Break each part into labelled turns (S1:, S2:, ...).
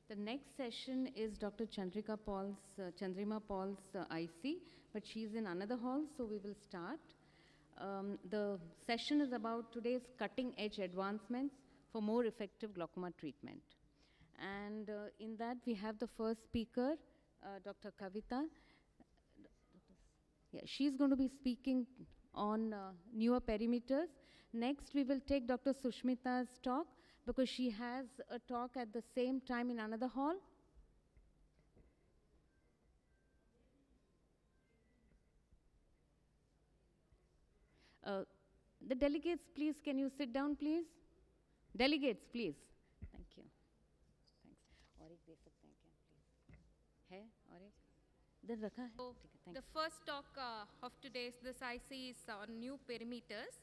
S1: The next session is Dr. Chandrima Paul's IC, but she's in another hall, so we will start. The session is about today's cutting-edge advancements for more effective glaucoma treatment. And in that, we have the first speaker, Dr. Kavita. Yeah, she's going to be speaking on newer perimeters. Next, we will take Dr. Sushmita's talk, because she has a talk at the same time in another hall. The delegates, please, can you sit down, please? Delegates, please. Thank you. Thanks. और एक दे सकते हैं क्या, please? है और एक इधर रखा है.
S2: So the first talk of today's this IC is on new perimeters.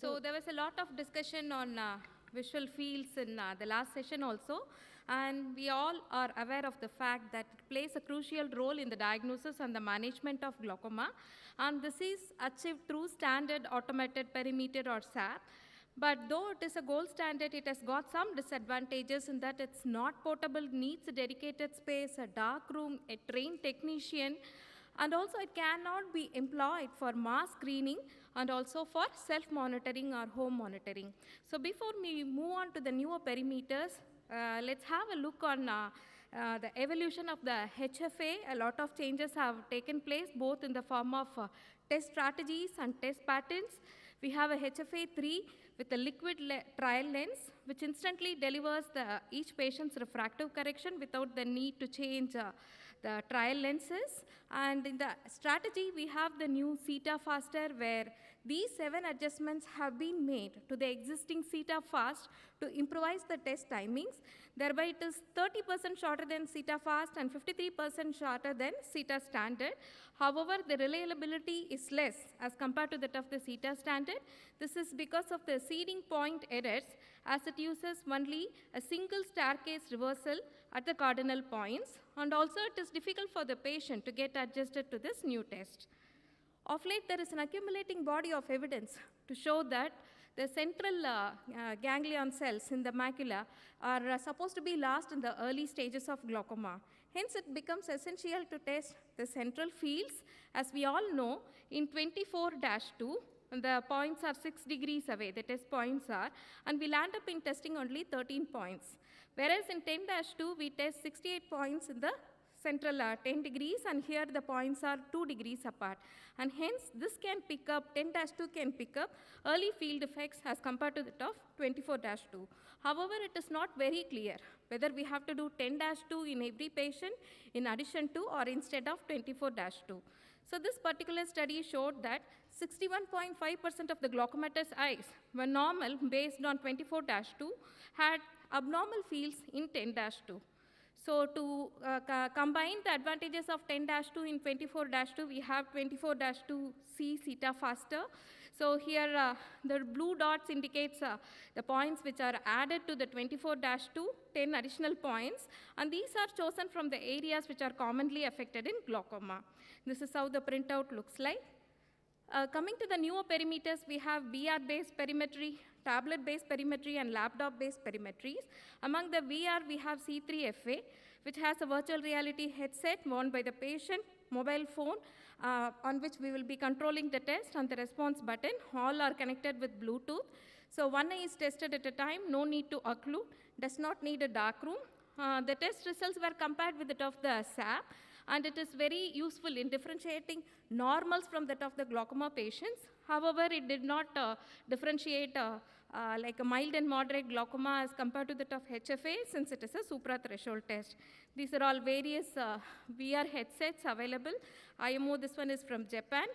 S2: So there was a lot of discussion on visual fields in the last session also, and we all are aware of the fact that it plays a crucial role in the diagnosis and the management of glaucoma, and this is achieved through standard automated perimeter or SAP. But though it is a gold standard, it has got some disadvantages in that it's not portable, needs a dedicated space, a dark room, a trained technician, and also it cannot be employed for mass screening and also for self-monitoring or home monitoring. So before we move on to the newer perimeters, let's have a look on the evolution of the HFA. A lot of changes have taken place, both in the form of test strategies and test patterns. We have a HFA3 with a liquid trial lens, which instantly delivers each patient's refractive correction without the need to change the trial lenses. And in the strategy, we have the new Cytophotocoagulation, where these 7 adjustments have been made to the existing Cytophotocoagulation to improvise the test timings. Thereby, it is 30% shorter than Cytophotocoagulation and 53% shorter than Cytophotocoagulation standard. However, the reliability is less as compared to that of the Cytophotocoagulation standard. This is because of the seeding point errors, as it uses only a single staircase reversal at the cardinal points, and also it is difficult for the patient to get adjusted to this new test. Of late, there is an accumulating body of evidence to show that the central ganglion cells in the macula are supposed to be lost in the early stages of glaucoma. Hence, it becomes essential to test the central fields. As we all know, in 24-2, the points are 6 degrees away, the test points are, and we'll end up in testing only 13 points. Whereas in 10-2, we test 68 points in the central 10 degrees, and here the points are 2 degrees apart. And hence, this can pick up, 10-2 can pick up early field effects as compared to that of 24-2. However, it is not very clear whether we have to do 10-2 in every patient in addition to or instead of 24-2. So this particular study showed that 61.5% of the glaucomatous eyes were normal based on 24-2 had abnormal fields in 10-2. So to combine the advantages of 10-2 in 24-2, we have 24-2C Cytophotocoagulation. So here the blue dots indicates the points which are added to the 24-2, 10 additional points, and these are chosen from the areas which are commonly affected in glaucoma. This is how the printout looks like. Coming to the newer perimeters, we have VR-based perimetry, tablet-based perimetry, and laptop-based perimetries. Among the VR, we have C3FA, which has a virtual reality headset worn by the patient, mobile phone, on which we will be controlling the test, and the response button. All are connected with Bluetooth. So one eye is tested at a time, no need to occlude, does not need a dark room. The test results were compared with that of the SAP, and it is very useful in differentiating normals from that of the glaucoma patients. However, it did not differentiate like a mild and moderate glaucoma as compared to that of HFA, since it is a supra-threshold test. These are all various VR headsets available. IMO, this one is from Japan.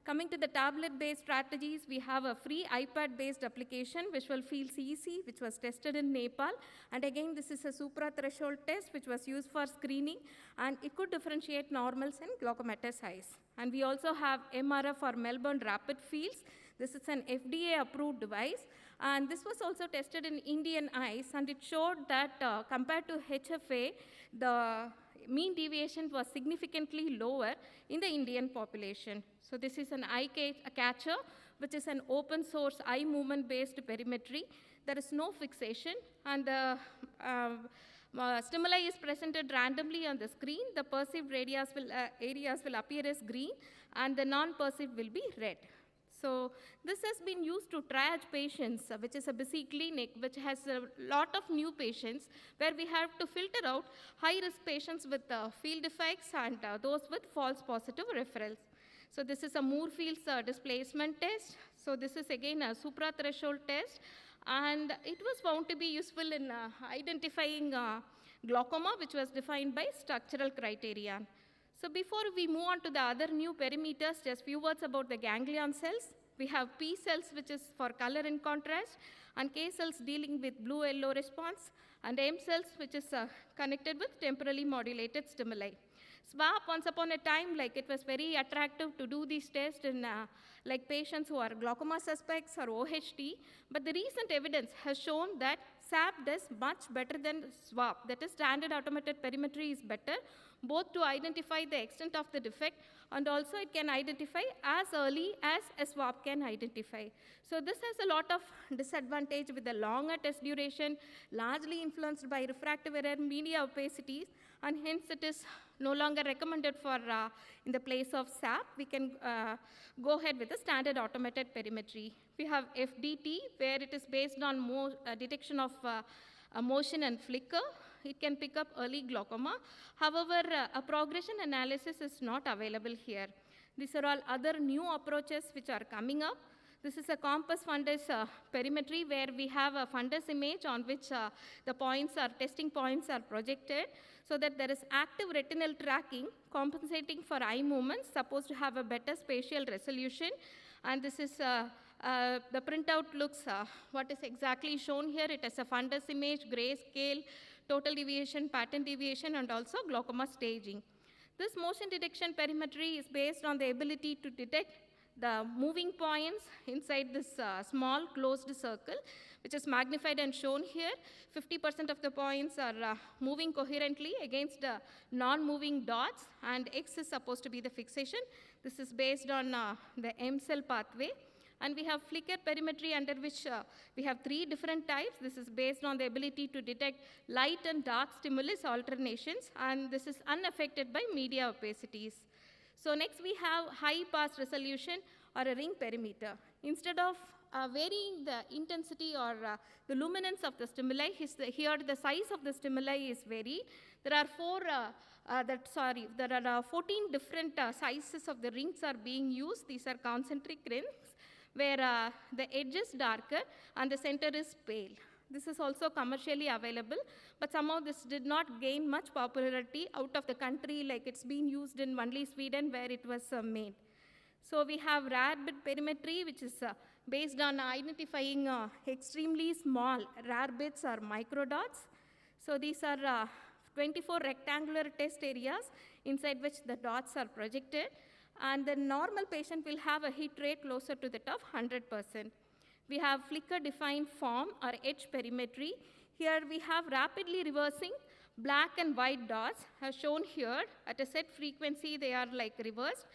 S2: Coming to the tablet-based strategies, we have a free iPad-based application, Visual Field CEC, which was tested in Nepal. And again, this is a supra-threshold test, which was used for screening, and it could differentiate normals and glaucomatous eyes. And we also have MRF or Melbourne Rapid Fields. This is an FDA-approved device, and this was also tested in Indian eyes, and it showed that compared to HFA, the mean deviation was significantly lower in the Indian population. So this is an eye catcher, which is an open source eye movement based perimetry. There is no fixation, and the Stimuli is presented randomly on the screen. The perceived areas will appear as green, and the non-perceived will be red. So this has been used to triage patients, which is a busy clinic, which has a lot of new patients, where we have to filter out high-risk patients with field defects and those with false positive referrals. So this is a Moore-Fields displacement test. So this is again a suprathreshold test, and it was found to be useful in identifying glaucoma, which was defined by structural criteria. So before we move on to the other new perimeters, just few words about the ganglion cells. We have P cells, which is for color and contrast, and K cells dealing with blue-yellow response, and M cells, which is connected with temporally modulated stimuli. SWAP, once upon a time, like it was very attractive to do these tests in like patients who are glaucoma suspects or OHT, but the recent evidence has shown that SAP does much better than SWAP. That is, standard automated perimetry is better, both to identify the extent of the defect, and also it can identify as early as a SWAP can identify. So this has a lot of disadvantage with the longer test duration, largely influenced by refractive error, media opacities, and hence it is no longer recommended for in the place of SAP. We can go ahead with the standard automated perimetry. We have FDT, where it is based on detection of motion and flicker. It can pick up early glaucoma. However, a progression analysis is not available here. These are all other new approaches which are coming up. This is a compass fundus perimetry, where we have a fundus image on which the testing points are projected, so that there is active retinal tracking compensating for eye movements, supposed to have a better spatial resolution. And this is the printout looks what is exactly shown here. It is a fundus image, grayscale, total deviation, pattern deviation, and also glaucoma staging. This motion detection perimetry is based on the ability to detect the moving points inside this small closed circle, which is magnified and shown here. 50% of the points are moving coherently against the non-moving dots, and X is supposed to be the fixation. This is based on the M cell pathway. And we have flicker perimetry, under which we have 3 different types. This is based on the ability to detect light and dark stimulus alternations, and this is unaffected by media opacities. So next we have high pass resolution, or a ring perimeter. Instead of varying the intensity or the luminance of the stimuli, here the size of the stimuli is varied. There are 14 different sizes of the rings are being used. These are concentric rings, where the edge is darker and the center is pale. This is also commercially available, but somehow this did not gain much popularity out of the country, like it's been used in only Sweden, where it was made. So we have Rad Perimetry, which is based on identifying extremely small rare bits or microdots. So these are 24 rectangular test areas inside which the dots are projected, and the normal patient will have a hit rate closer to that of 100%. We have flicker-defined form, or edge perimetry. Here we have rapidly reversing black and white dots, as shown here. At a set frequency, they are like reversed,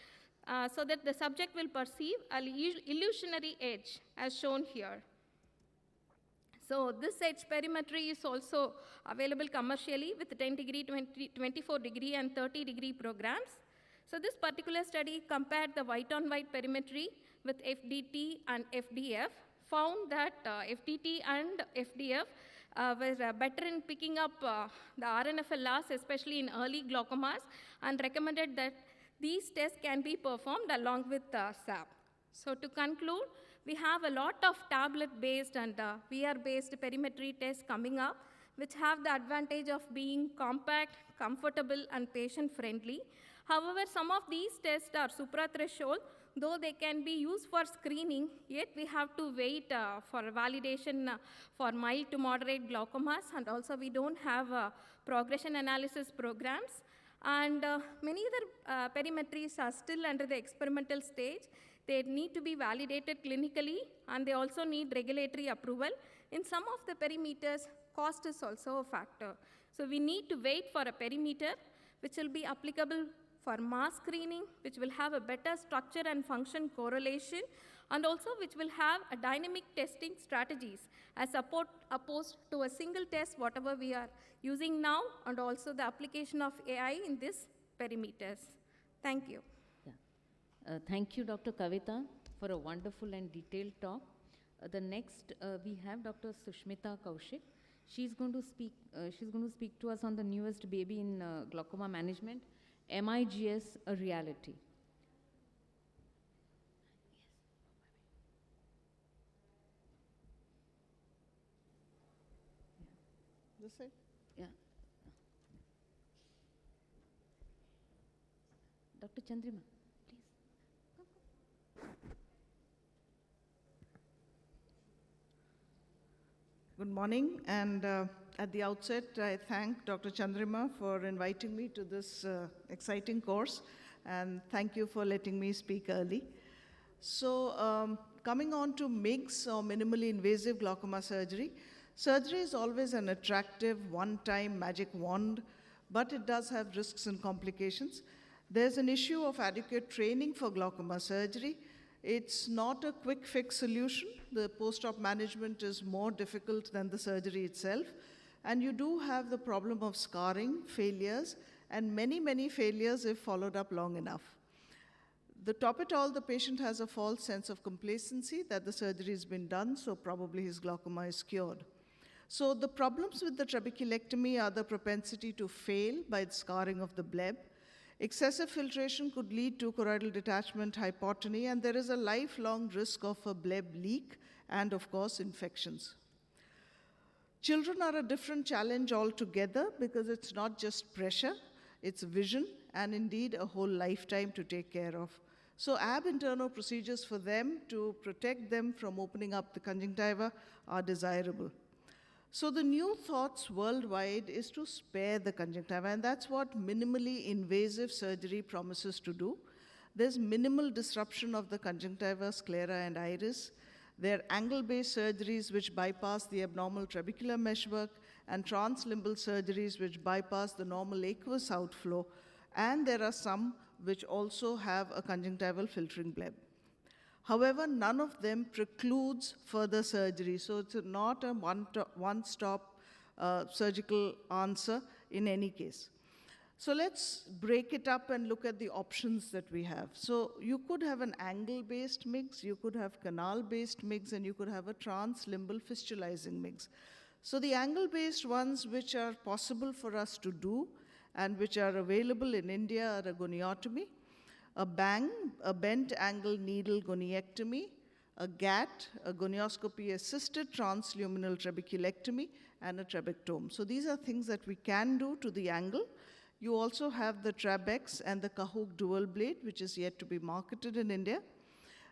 S2: so that the subject will perceive an illusionary edge, as shown here. So this edge perimetry is also available commercially with 10 degree, 24 degree, and 30 degree programs. So this particular study compared the white-on-white perimetry with FDT and FDF, found that FDT and FDF were better in picking up the RNFL loss, especially in early glaucomas, and recommended that these tests can be performed along with SAP. So to conclude, we have a lot of tablet-based and VR-based perimetry tests coming up, which have the advantage of being compact, comfortable, and patient-friendly. However, some of these tests are suprathreshold. Though they can be used for screening, yet we have to wait for validation for mild to moderate glaucomas, and also we don't have progression analysis programs. And many other perimetries are still under the experimental stage. They need to be validated clinically, and they also need regulatory approval. In some of the perimeters, cost is also a factor. So we need to wait for a perimeter which will be applicable for mass screening, which will have a better structure and function correlation, and also which will have a dynamic testing strategies as opposed to a single test, whatever we are using now, and also the application of AI in these perimeters. Thank you.
S1: Yeah. Thank you, Dr. Kavita, for a wonderful and detailed talk. The next, we have Dr. Sushmita Kaushik. She's going to speak to us on the newest baby in glaucoma management, MIGS, a reality.
S3: This side?
S1: Yeah. Dr. Chandrima, please.
S3: Good morning, and at the outset, I thank Dr. Chandrima for inviting me to this exciting course, and thank you for letting me speak early. So, coming on to Migs, or minimally invasive glaucoma surgery. Surgery is always an attractive, one-time magic wand, but it does have risks and complications. There's an issue of adequate training for glaucoma surgery. It's not a quick fix solution. The post-op management is more difficult than the surgery itself. And you do have the problem of scarring, failures, and many, many failures if followed up long enough. The top it all, the patient has a false sense of complacency that the surgery has been done, so probably his glaucoma is cured. So the problems with the trabeculectomy are the propensity to fail by the scarring of the bleb. Excessive filtration could lead to choroidal detachment, hypotony, and there is a lifelong risk of a bleb leak and, of course, infections. Children are a different challenge altogether because it's not just pressure, it's vision, and indeed a whole lifetime to take care of. So ab interno procedures for them to protect them from opening up the conjunctiva are desirable. So the new thoughts worldwide is to spare the conjunctiva, and that's what minimally invasive surgery promises to do. There's minimal disruption of the conjunctiva, sclera, and iris. There are angle-based surgeries which bypass the abnormal trabecular meshwork, and translimbal surgeries which bypass the normal aqueous outflow, and there are some which also have a conjunctival filtering bleb. However, none of them precludes further surgery, so it's not a one-stop surgical answer in any case. So let's break it up and look at the options that we have. So you could have an angle-based Migs, you could have canal-based Migs, and you could have a translimbal fistulizing Migs. So the angle-based ones which are possible for us to do and which are available in India are a goniotomy, a BANG, a bent angle needle goniectomy, a GAT, a gonioscopy-assisted transluminal trabeculectomy, and a trabectome. So these are things that we can do to the angle. You also have the Trabex and the Cahoog dual blade, which is yet to be marketed in India.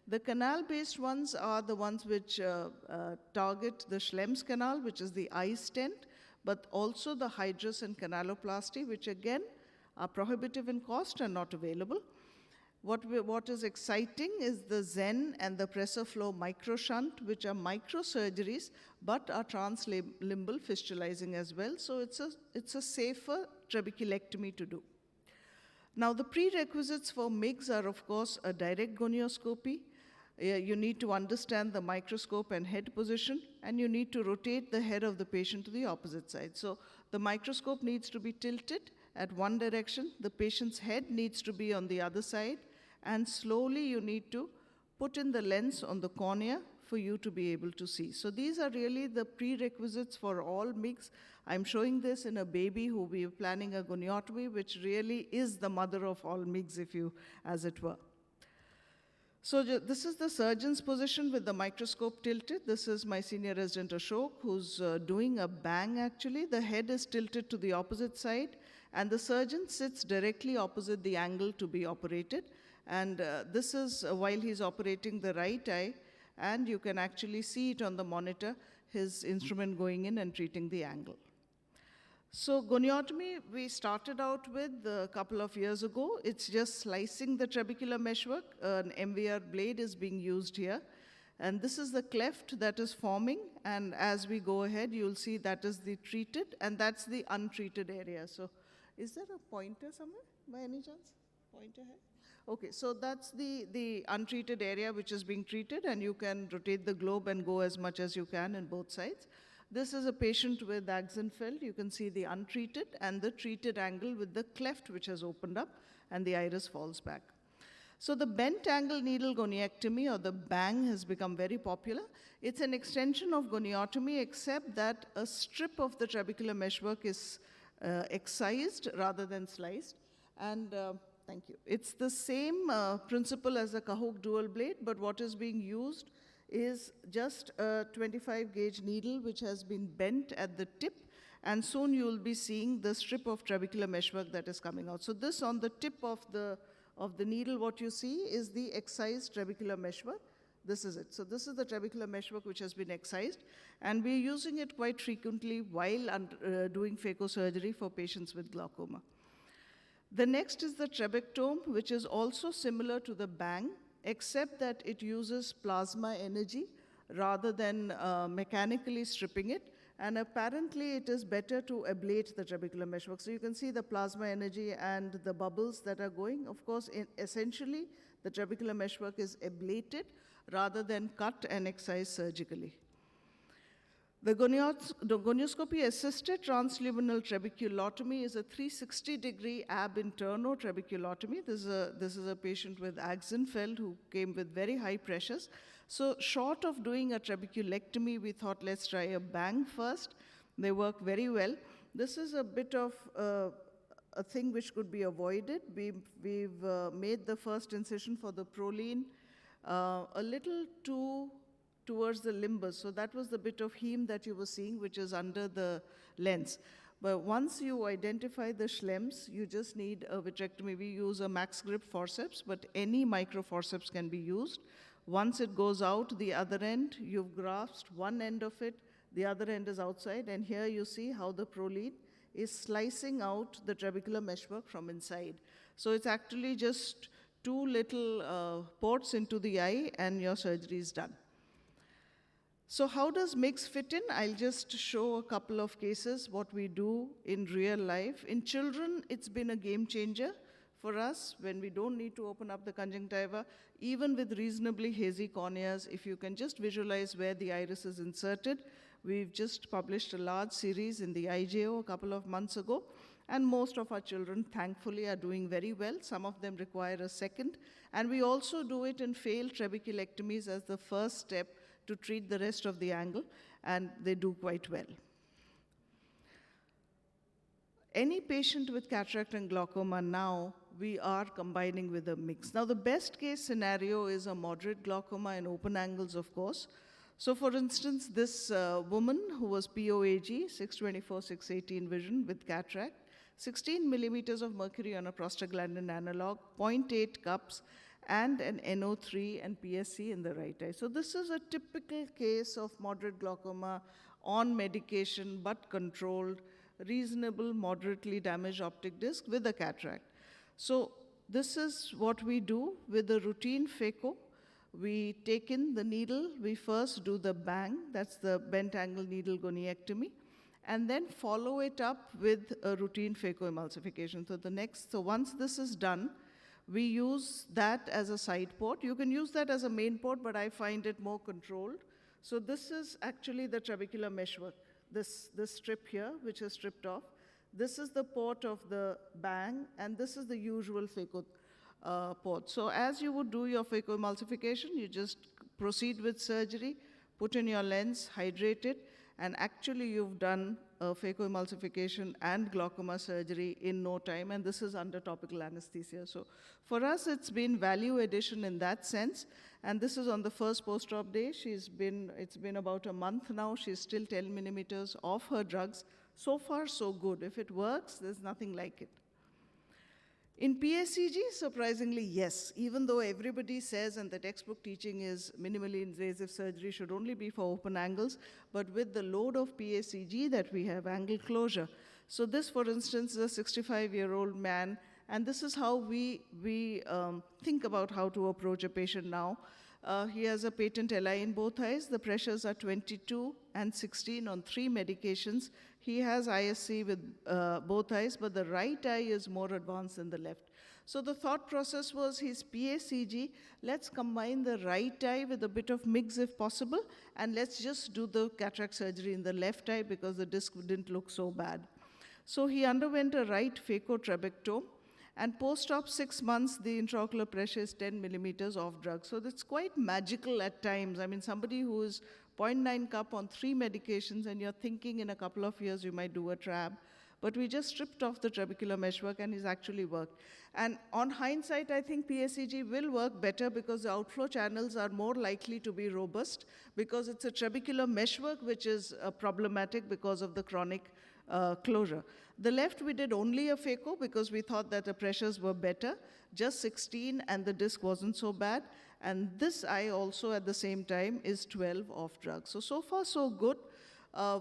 S3: The canal-based ones are the ones which target the Schlem's canal, which is the eye stent, but also the hydrus and canaloplasty, which again are prohibitive in cost and not available. What is exciting is the Zen and the pressor flow microshunt, which are microsurgeries, but are translimbal fistulizing as well. So it's a safer trabeculectomy to do. Now, the prerequisites for Migs are, of course, a direct gonioscopy. You need to understand the microscope and head position, and you need to rotate the head of the patient to the opposite side. So the microscope needs to be tilted at one direction, the patient's head needs to be on the other side, and slowly you need to put in the lens on the cornea for you to be able to see. So these are really the prerequisites for all Migs. I'm showing this in a baby who we are planning a goniotomy, which really is the mother of all Migs, as it were. So this is the surgeon's position with the microscope tilted. This is my senior resident Ashok, who's doing a bang actually. The head is tilted to the opposite side, and the surgeon sits directly opposite the angle to be operated. And this is while he's operating the right eye, and you can actually see it on the monitor, his instrument going in and treating the angle. So goniotomy, we started out with a couple of years ago. It's just slicing the trabecular meshwork. An MVR blade is being used here. And this is the cleft that is forming. And as we go ahead, you'll see that is the treated, and that's the untreated area. So is there a pointer somewhere by any chance? Pointer here? Okay, so that's the untreated area which is being treated, and you can rotate the globe and go as much as you can in both sides. This is a patient with Axenfeld. You can see the untreated and the treated angle with the cleft which has opened up and the iris falls back. So the bent angle needle goniectomy, or the BANG, has become very popular. It's an extension of goniotomy, except that a strip of the trabecular meshwork is excised rather than sliced. And thank you. It's the same principle as a Cahook dual blade, but what is being used is just a 25 gauge needle which has been bent at the tip, and soon you will be seeing the strip of trabecular meshwork that is coming out. So this, on the tip of the needle, what you see is the excised trabecular meshwork. This is it. So this is the trabecular meshwork which has been excised, and we're using it quite frequently while doing phacosurgery for patients with glaucoma. The next is the Tribectome, which is also similar to the BANG, except that it uses plasma energy rather than mechanically stripping it. And apparently, it is better to ablate the trabecular meshwork. So you can see the plasma energy and the bubbles that are going. Of course, essentially, the trabecular meshwork is ablated rather than cut and excised surgically. The gonioscopy-assisted transluminal trabeculectomy is a 360-degree ab interno trabeculectomy. This is a patient with Axenfeld who came with very high pressures. So short of doing a trabeculectomy, we thought, let's try a BANG first. They work very well. This is a bit of a thing which could be avoided. We've made the first incision for the proline a little too towards the limbus. So that was the bit of heme that you were seeing, which is under the lens. But once you identify the schlemms, you just need a vitrectomy. We use a max grip forceps, but any micro forceps can be used. Once it goes out the other end, you've grasped one end of it, the other end is outside, and here you see how the proline is slicing out the trabecular meshwork from inside. So it's actually just two little ports into the eye, and your surgery is done. So how does Migs fit in? I'll just show a couple of cases, what we do in real life. In children, it's been a game changer for us when we don't need to open up the conjunctiva. Even with reasonably hazy corneas, if you can just visualize where the iris is inserted. We've just published a large series in the IJO a couple of months ago, and most of our children, thankfully, are doing very well. Some of them require a second. And we also do it in failed trabeculectomies as the first step to treat the rest of the angle, and they do quite well. Any patient with cataract and glaucoma now, we are combining with a Migs. Now, the best case scenario is a moderate glaucoma in open angles, of course. So, for instance, this woman who was POAG, 624, 618 vision with cataract, 16 millimeters of mercury on a prostaglandin analog, 0.8 cups, and an NO3 and PSC in the right eye. So this is a typical case of moderate glaucoma on medication but controlled, reasonable, moderately damaged optic disc with a cataract. So this is what we do with the routine phaco. We take in the needle, we first do the BANG, that's the bent angle needle goniectomy, and then follow it up with a routine phacoemulsification. So once this is done, we use that as a side port. You can use that as a main port, but I find it more controlled. So this is actually the trabecular meshwork, this strip here, which is stripped off. This is the port of the BANG, and this is the usual phaco port. So as you would do your phacoemulsification, you just proceed with surgery, put in your lens, hydrate it, and actually you've done phacoemulsification and glaucoma surgery in no time, and this is under topical anesthesia. So for us, it's been value addition in that sense, and this is on the first post-op day. It's been about a month now. She's still 10 millimeters off her drugs. So far, so good. If it works, there's nothing like it. In PSCG, surprisingly, yes. Even though everybody says, and the textbook teaching is minimally invasive surgery should only be for open angles, but with the load of PSCG that we have, angle closure. So this, for instance, is a 65-year-old man, and this is how we think about how to approach a patient now. He has a patent LI in both eyes. The pressures are 22 and 16 on 3 medications. He has ISC with both eyes, but the right eye is more advanced than the left. So the thought process was his PACG, let's combine the right eye with a bit of Migs if possible, and let's just do the cataract surgery in the left eye because the disc didn't look so bad. So he underwent a right phaco-trabectome, and post-op 6 months, the intraocular pressure is 10 millimeters off drug. So that's quite magical at times. I mean, somebody who is 0.9 cup on 3 medications, and you're thinking in a couple of years you might do a trab. But we just stripped off the trabecular meshwork, and it's actually worked. And on hindsight, I think PACG will work better because the outflow channels are more likely to be robust because it's a trabecular meshwork which is problematic because of the chronic closure. The left, we did only a phaco because we thought that the pressures were better, just 16, and the disc wasn't so bad. And this eye also at the same time is 12 off drug. So far, so good.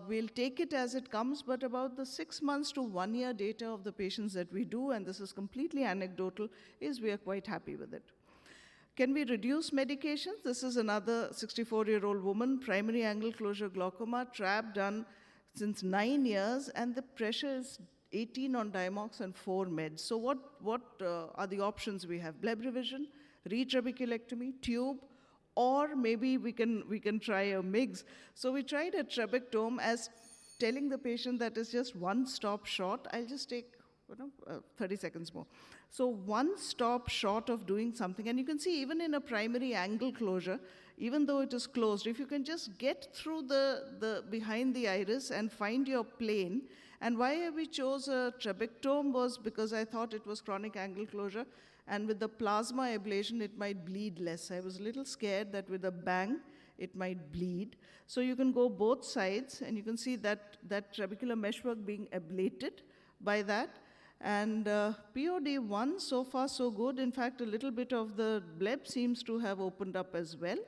S3: We'll take it as it comes, but about the 6 months to 1 year data of the patients that we do, and this is completely anecdotal, is we are quite happy with it. Can we reduce medications? This is another 64-year-old woman, primary angle closure glaucoma, trab done since 9 years, and the pressure is 18 on Diamox and 4 meds. So what are the options we have? Bleb revision, retrabeculectomy, tube, or maybe we can try a Migs. So we tried a Tribectome as telling the patient that it's just one stop short. I'll just take 30 seconds more. So one stop short of doing something, and you can see even in a primary angle closure, even though it is closed, if you can just get through the behind the iris and find your plane. And why we chose a Trabectome was because I thought it was chronic angle closure, and with the plasma ablation, it might bleed less. I was a little scared that with a bang, it might bleed. So you can go both sides, and you can see that trabecular meshwork being ablated by that. And POD1, so far so good. In fact, a little bit of the bleb seems to have opened up as well.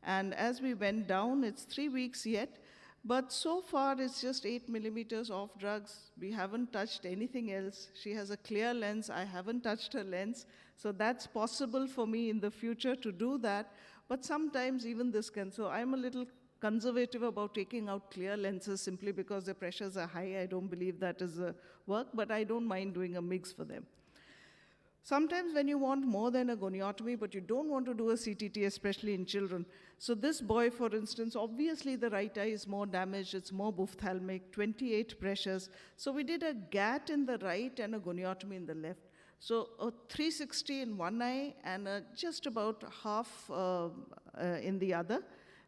S3: And as we went down, it's 3 weeks yet, but so far it's just 8 millimeters off drugs. We haven't touched anything else. She has a clear lens. I haven't touched her lens. So that's possible for me in the future to do that. But sometimes even this can. So I'm a little conservative about taking out clear lenses simply because the pressures are high. I don't believe that is a work, but I don't mind doing a Migs for them. Sometimes when you want more than a goniotomy, but you don't want to do a CTT, especially in children. So this boy, for instance, obviously the right eye is more damaged, it's more ophthalmic, 28 pressures. So we did a GAT in the right and a goniotomy in the left. So a 360 in one eye and just about half in the other.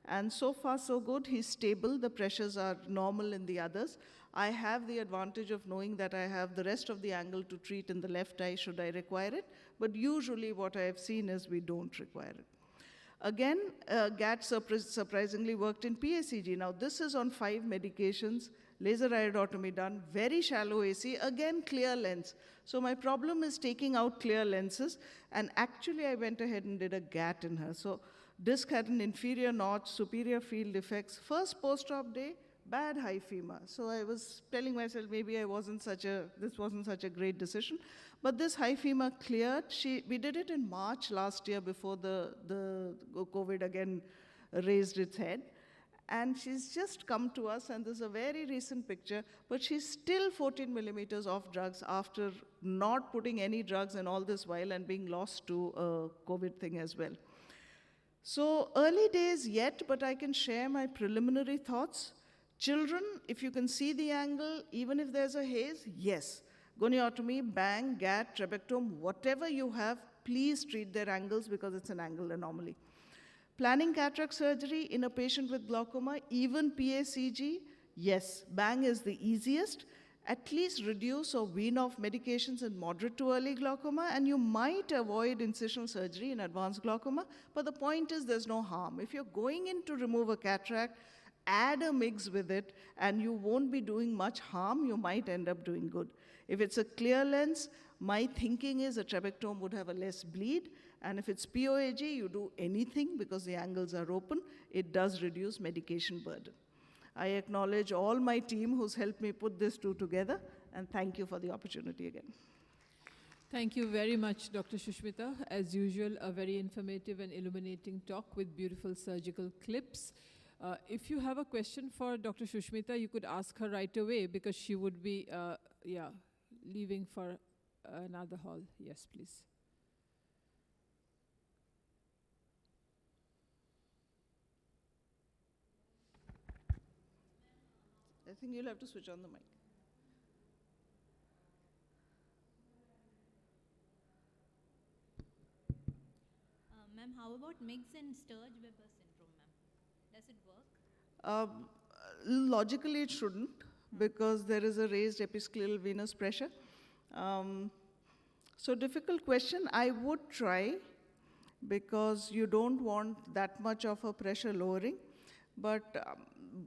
S3: And so far so good, he's stable, the pressures are normal in the others. I have the advantage of knowing that I have the rest of the angle to treat in the left eye should I require it, but usually what I have seen is we don't require it. Again, GAT surprisingly worked in PACG. Now this is on 5 medications, laser iodotomy done, very shallow AC, again clear lens. So my problem is taking out clear lenses, and actually I went ahead and did a GAT in her. So disc had an inferior notch, superior field effects. First post-op day, bad hyphema. So I was telling myself maybe this wasn't such a great decision. But this hyphema cleared. We did it in March last year before the COVID again raised its head. And she's just come to us, and this is a very recent picture, but she's still 14 millimeters off drugs after not putting any drugs and all this while and being lost to a COVID thing as well. So early days yet, but I can share my preliminary thoughts. Children, if you can see the angle, even if there's a haze, yes. Goniotomy, bang, GAT, trabectome, whatever you have, please treat their angles because it's an angle anomaly. Planning cataract surgery in a patient with glaucoma, even PACG, yes, bang is the easiest. At least reduce or wean off medications in moderate to early glaucoma, and you might avoid incisional surgery in advanced glaucoma, but the point is there's no harm. If you're going in to remove a cataract, add a Migs with it, and you won't be doing much harm. You might end up doing good. If it's a clear lens, my thinking is a trabectome would have a less bleed, and if it's POAG, you do anything because the angles are open. It does reduce medication burden. I acknowledge all my team who's helped me put this two together, and thank you for the opportunity again.
S4: Thank you very much, Dr. Shushmita. As usual, a very informative and illuminating talk with beautiful surgical clips. If you have a question for Dr. Shushmita, you could ask her right away because she would be, leaving for another hall. Yes, please.
S3: I think you'll have to switch on the mic.
S5: Ma'am, how about Migs and Sturge-Weber syndrome, ma'am? Does it work?
S3: Logically, it shouldn't because there is a raised episcleral venous pressure. So difficult question. I would try because you don't want that much of a pressure lowering. But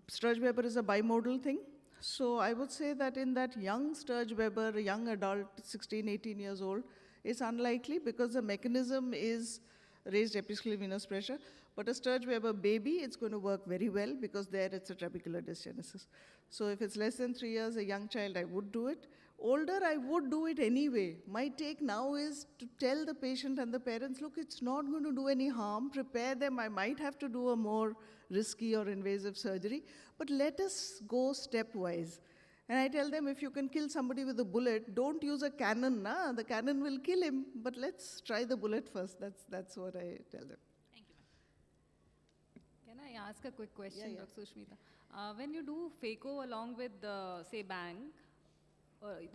S3: Sturge-Weber is a bimodal thing. So I would say that in that young Sturge-Weber, a young adult, 16, 18 years old, it's unlikely because the mechanism is raised episcleral venous pressure. But a Sturge-Weber baby, it's going to work very well because there it's a trabecular dysgenesis. So if it's less than 3 years, a young child, I would do it. Older, I would do it anyway. My take now is to tell the patient and the parents, look, it's not going to do any harm. Prepare them. I might have to do a more risky or invasive surgery, but let us go stepwise. And I tell them, if you can kill somebody with a bullet, don't use a cannon. Nah? The cannon will kill him, but let's try the bullet first. That's what I tell them.
S5: Thank you, ma'am.
S6: Can I ask a quick question,
S3: Yeah.
S6: Dr. Sushmita? When you do phaco along with, say, bang,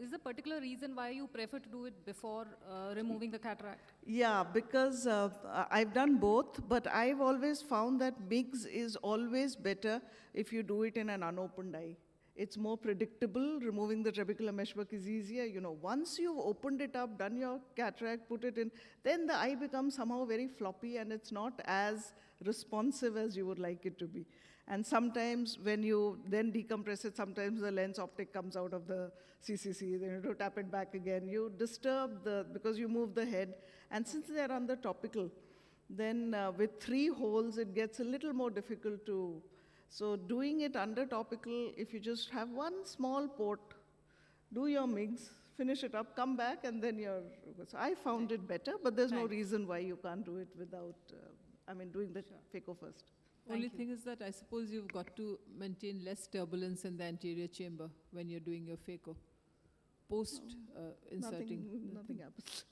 S6: is there a particular reason why you prefer to do it before removing the cataract?
S3: Yeah, because I've done both, but I've always found that Migs is always better if you do it in an unopened eye. It's more predictable. Removing the trabecular meshwork is easier. You know, once you've opened it up, done your cataract, put it in, then the eye becomes somehow very floppy and it's not as responsive as you would like it to be. And sometimes when you then decompress it, sometimes the lens optic comes out of the CCC, then you have to tap it back again. You disturb because you move the head. And since they're on the topical, then with 3 holes, it gets a little more difficult to. So doing it under topical, if you just have one small port, do your Migs, finish it up, come back, and then you're. So I found it better, but there's no reason why you can't do it without, doing the phaco first.
S4: Only thing is that I suppose you've got to maintain less turbulence in the anterior chamber when you're doing your phaco, post inserting.
S3: Nothing happens.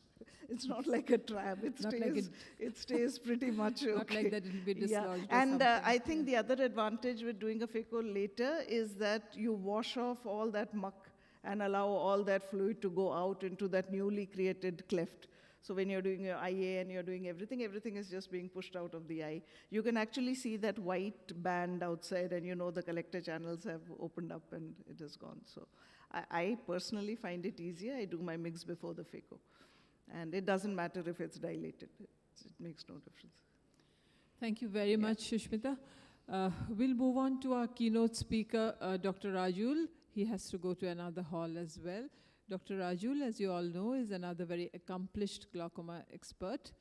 S3: It's not like a trap. It stays pretty much okay.
S4: Not like that it'll be dislodged.
S3: Yeah.
S4: Or
S3: And
S4: something.
S3: I think the other advantage with doing a phaco later is that you wash off all that muck and allow all that fluid to go out into that newly created cleft. So when you're doing your IA and you're doing everything is just being pushed out of the eye. You can actually see that white band outside and you know the collector channels have opened up and it is gone. So I personally find it easier. I do my Migs before the phaco. And it doesn't matter if it's dilated. It makes no difference.
S4: Thank you very much, Shushmita. We'll move on to our keynote speaker, Dr. Rajul. He has to go to another hall as well. Dr. Rajul, as you all know, is another very accomplished glaucoma expert.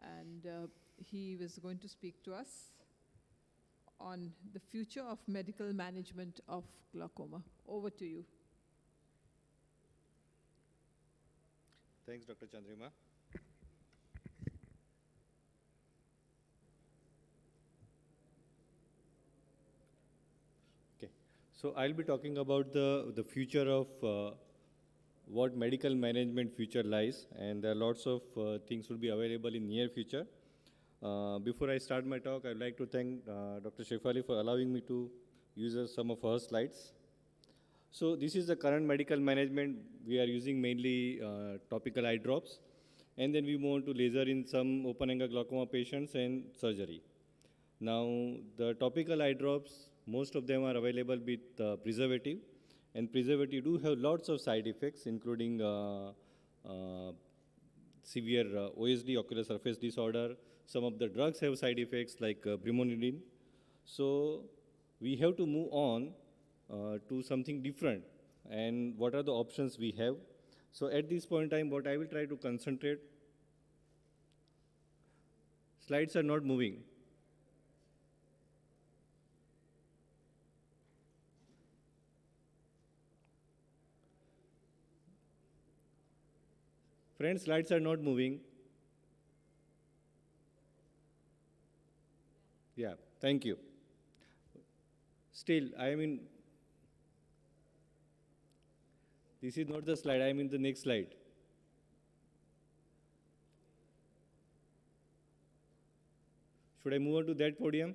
S4: And he was going to speak to us on the future of medical management of glaucoma. Over to you.
S7: Thanks, Dr. Chandrima. Okay, so I'll be talking about the future of what medical management future lies, and there are lots of things will be available in near future. Before I start my talk, I'd like to thank Dr. Shefali for allowing me to use some of her slides. So this is the current medical management. We are using mainly topical eye drops, and then we move on to laser in some open angle glaucoma patients and surgery. Now the topical eye drops, most of them are available with preservative, and preservative do have lots of side effects, including severe OSD, ocular surface disorder. Some of the drugs have side effects like brimonidine. So we have to move on to something different, and what are the options we have. So at this point in time, what I will try to concentrate, slides are not moving. Friends, slides are not moving. Yeah, thank you. Still, I am in, this is not the slide, I am in the next slide. Should I move on to that podium?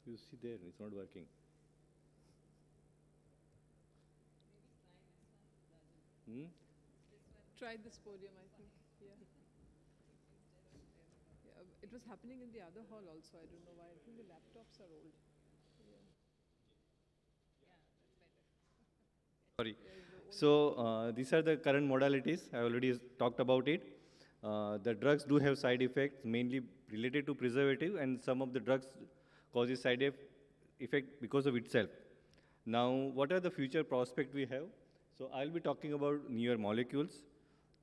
S7: You see there, it's not working.
S4: Try this podium, I think. Yeah. Yeah. It was happening in the other hall also. I don't know why. I think the laptops are old.
S7: Sorry. So these are the current modalities. I already talked about it. The drugs do have side effects, mainly related to preservative, and some of the drugs causes side effect because of itself. Now, what are the future prospects we have? So I'll be talking about newer molecules,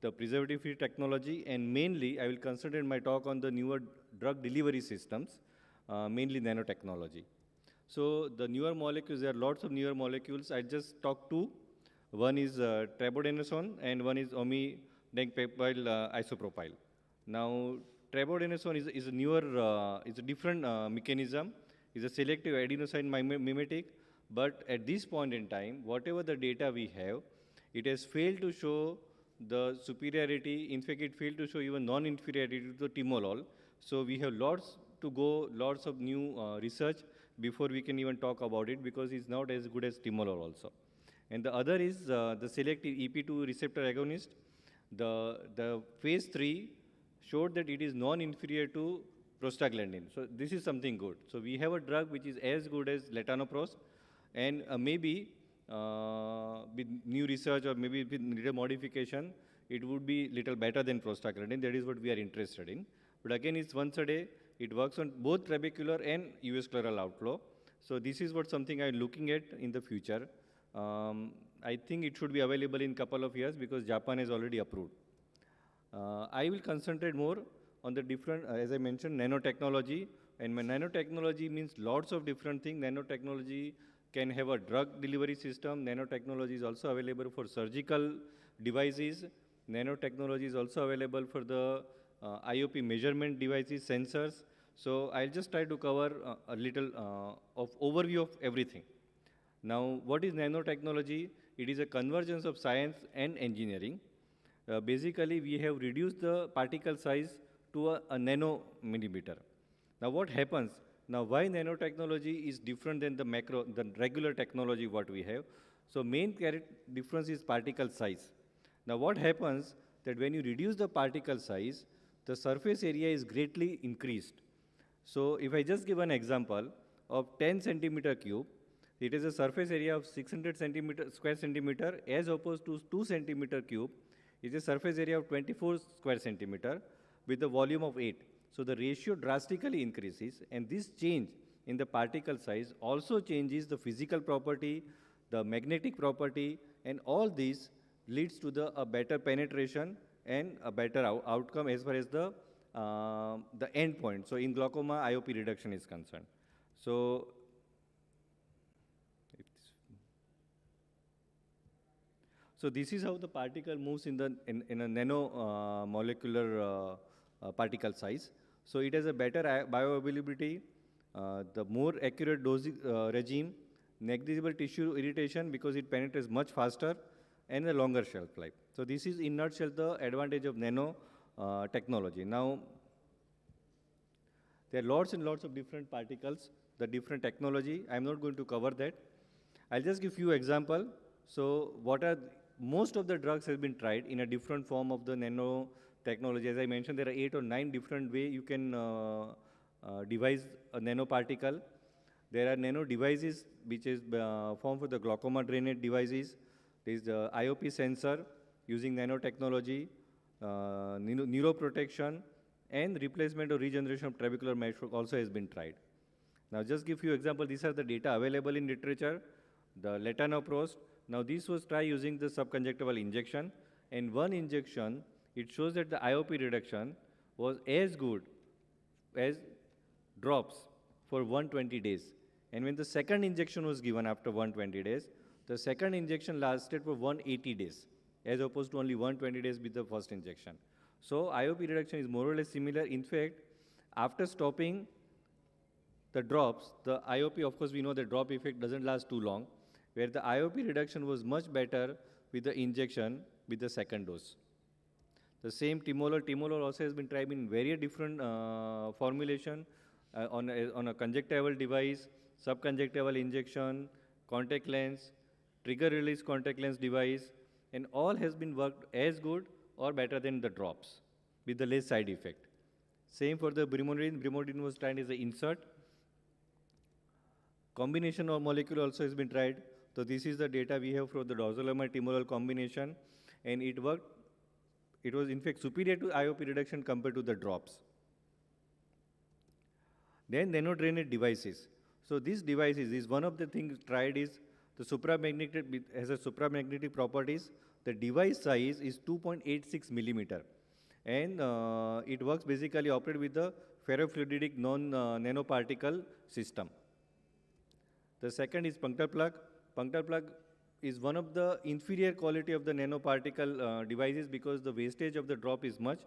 S7: the preservative-free technology, and mainly I will concentrate my talk on the newer drug delivery systems, mainly nanotechnology. So the newer molecules, there are lots of newer molecules. I just talked two. One is trabeculectomy and one is omidengpeptyl isopropyl. Now, trabeculectomy is a newer, is a different mechanism. It's a selective adenosine mimetic. But at this point in time, whatever the data we have, it has failed to show the superiority. In fact, it failed to show even non-inferiority to the timolol. So we have lots to go, lots of new research before we can even talk about it, because it's not as good as timolol also. And the other is the selective EP2 receptor agonist. The phase 3 showed that it is non-inferior to prostaglandin. So this is something good. So we have a drug which is as good as latanoprost, and maybe with new research or maybe with little modification, it would be little better than prostaglandin. That is what we are interested in. But again, it's once a day. It works on both trabecular and uvascular outflow. So this is what something I'm looking at in the future. I think it should be available in couple of years because Japan has already approved. I will concentrate more on the different, as I mentioned, nanotechnology. And my nanotechnology means lots of different things. Nanotechnology can have a drug delivery system. Nanotechnology is also available for surgical devices. Nanotechnology is also available for the IOP measurement devices, sensors. So I'll just try to cover a little of overview of everything. Now, what is nanotechnology? It is a convergence of science and engineering. Basically, we have reduced the particle size to a nanomillimeter. Now, what happens? Now, why nanotechnology is different than the regular technology what we have? So, main difference is particle size. Now, what happens that when you reduce the particle size, the surface area is greatly increased. So, if I just give an example of 10 centimeter cube, it is a surface area of 600 square centimeter as opposed to 2 centimeter cube is a surface area of 24 square centimeter with a volume of 8. So the ratio drastically increases, and this change in the particle size also changes the physical property, the magnetic property, and all these leads to a better penetration and a better outcome as far as the end point. So in glaucoma, IOP reduction is concerned. So this is how the particle moves in a nano molecular particle size. So it has a better bioavailability, the more accurate dosing regime, negligible tissue irritation because it penetrates much faster, and a longer shelf life. So this is in nutshell the advantage of nano technology. Now, there are lots and lots of different particles, the different technology. I'm not going to cover that. I'll just give you example. So most of the drugs have been tried in a different form of the nano technology. As I mentioned, there are 8 or 9 different ways you can devise a nanoparticle. There are nano devices which is formed for the glaucoma drainage devices. There is the IOP sensor using nanotechnology, neuroprotection, and replacement or regeneration of trabecular mesh also has been tried. Now, just give you example. These are the data available in literature. The latanoprost. Now, this was tried using the subconjunctival injection, and one injection, it shows that the IOP reduction was as good as drops for 120 days. And when the second injection was given after 120 days, the second injection lasted for 180 days, as opposed to only 120 days with the first injection. So IOP reduction is more or less similar. In fact, after stopping the drops, the IOP, of course, we know the drop effect doesn't last too long, where the IOP reduction was much better with the injection with the second dose. The same timolol also has been tried in very different formulation on a conjunctival device, subconjunctival injection, contact lens, trigger release contact lens device, and all has been worked as good or better than the drops with the less side effect. Same for the brimonidine. Brimonidine was tried as an insert. Combination of molecule also has been tried. So this is the data we have for the dorzolamide timolol combination, and it worked. It was in fact superior to IOP reduction compared to the drops. Then nanodrainage devices. So these devices is one of the things tried is the supramagnetic, has a supramagnetic properties. The device size is 2.86 millimeter. And it works basically operated with the ferrofluidic nanoparticle system. The second is punctal plug. Punctal plug is one of the inferior quality of the nanoparticle devices because the wastage of the drop is much,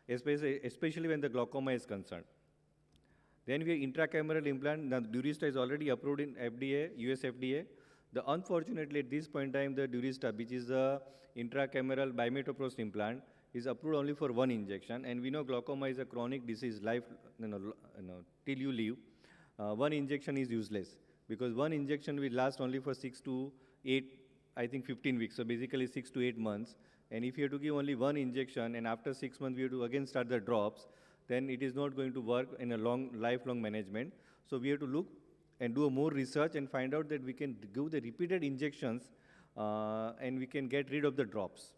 S7: especially when the glaucoma is concerned. Then we have intracameral implant. Now, Durista is already approved in FDA, US FDA. Unfortunately, at this point in time, the Durista, which is the intracameral bimetopros implant, is approved only for one injection. And we know glaucoma is a chronic disease, till you leave. One injection is useless because one injection will last only for 6 to 8, I think 15 weeks. So basically 6 to 8 months. And if you have to give only one injection and after 6 months we have to again start the drops, then it is not going to work in a lifelong management. So we have to look and do more research and find out that we can give the repeated injections and we can get rid of the drops.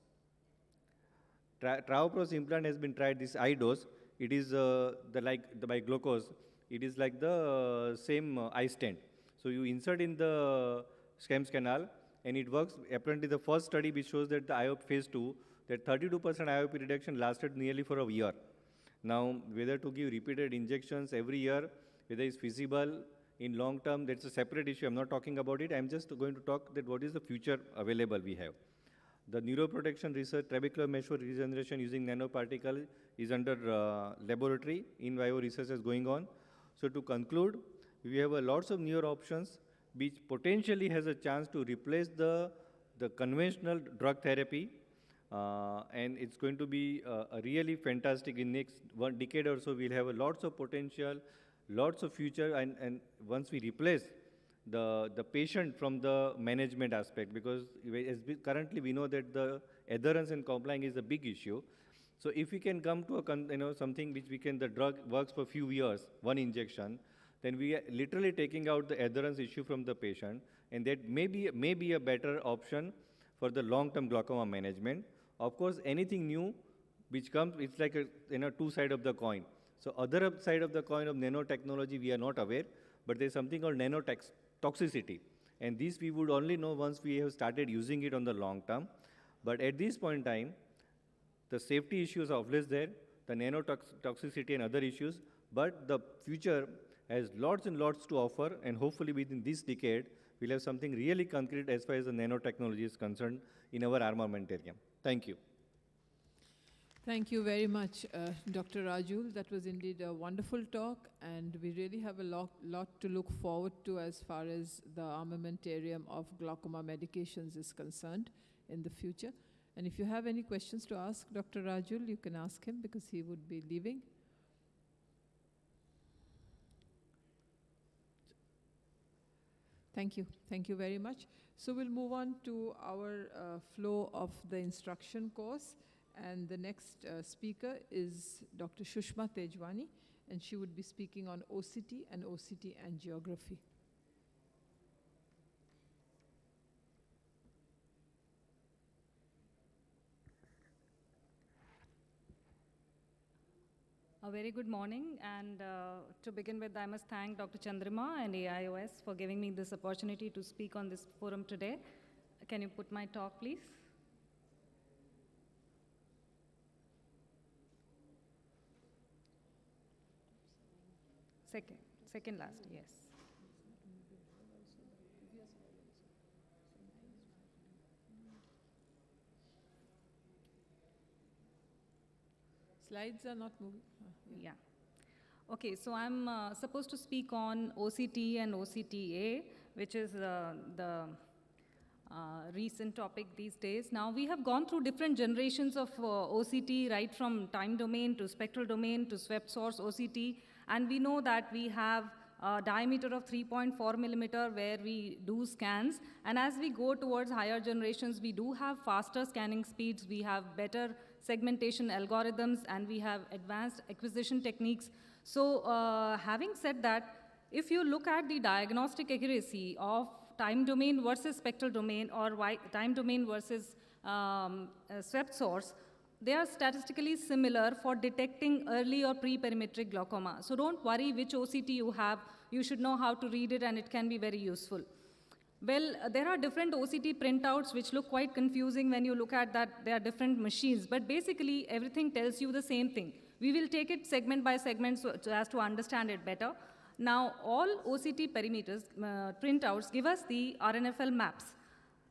S7: Travopros implant has been tried, this iDose. It is by glucose. It is like the same eye stent. So you insert in the Scams canal and it works. Apparently the first study which shows that the IOP phase 2, that 32% IOP reduction lasted nearly for a year. Now, whether to give repeated injections every year, whether it's feasible in long term, that's a separate issue. I'm not talking about it. I'm just going to talk that what is the future available we have. The neuroprotection research, trabecular mesh regeneration using nanoparticle is under laboratory. In vivo research is going on. So to conclude, we have lots of newer options which potentially has a chance to replace the conventional drug therapy. And it's going to be a really fantastic. In next 1 decade or so, we'll have lots of potential, lots of future, and once we replace the patient from the management aspect, because currently we know that the adherence and compliance is a big issue. So if we can come to something which the drug works for a few years, one injection, then we are literally taking out the adherence issue from the patient, and that may be a better option for the long-term glaucoma management. Of course, anything new which comes, it's like two sides of the coin. So other side of the coin of nanotechnology, we are not aware, but there's something called nanotoxicity. And this we would only know once we have started using it on the long term. But at this point in time, the safety issues are always there, the nanotoxicity and other issues, but the future has lots and lots to offer, and hopefully within this decade, we'll have something really concrete as far as the nanotechnology is concerned in our armamentarium. Thank you.
S4: Thank you very much, Dr. Rajul. That was indeed a wonderful talk, and we really have a lot to look forward to as far as the armamentarium of glaucoma medications is concerned in the future. And if you have any questions to ask Dr. Rajul, you can ask him because he would be leaving. Thank you. Thank you very much. So we'll move on to our flow of the instruction course. And the next speaker is Dr. Shushma Tejwani, and she would be speaking on OCT and OCT angiography.
S6: A very good morning, and to begin with, I must thank Dr. Chandrima and AIOS for giving me this opportunity to speak on this forum today. Can you put my talk, please? Second. second last, yes.
S4: Slides are not moving.
S6: Yeah. Okay, so I'm supposed to speak on OCT and OCTA, which is the recent topic these days. Now, we have gone through different generations of OCT, right from time domain to spectral domain to swept source OCT, and we know that we have a diameter of 3.4 millimeter where we do scans, and as we go towards higher generations, we do have faster scanning speeds, we have better segmentation algorithms, and we have advanced acquisition techniques. So having said that, if you look at the diagnostic accuracy of time domain versus spectral domain or time domain versus swept source, they are statistically similar for detecting early or pre-perimetric glaucoma. So don't worry which OCT you have, you should know how to read it and it can be very useful. Well, there are different OCT printouts which look quite confusing when you look at that there are different machines, but basically everything tells you the same thing. We will take it segment by segment so as to understand it better. Now, all OCT perimeters, printouts give us the RNFL maps.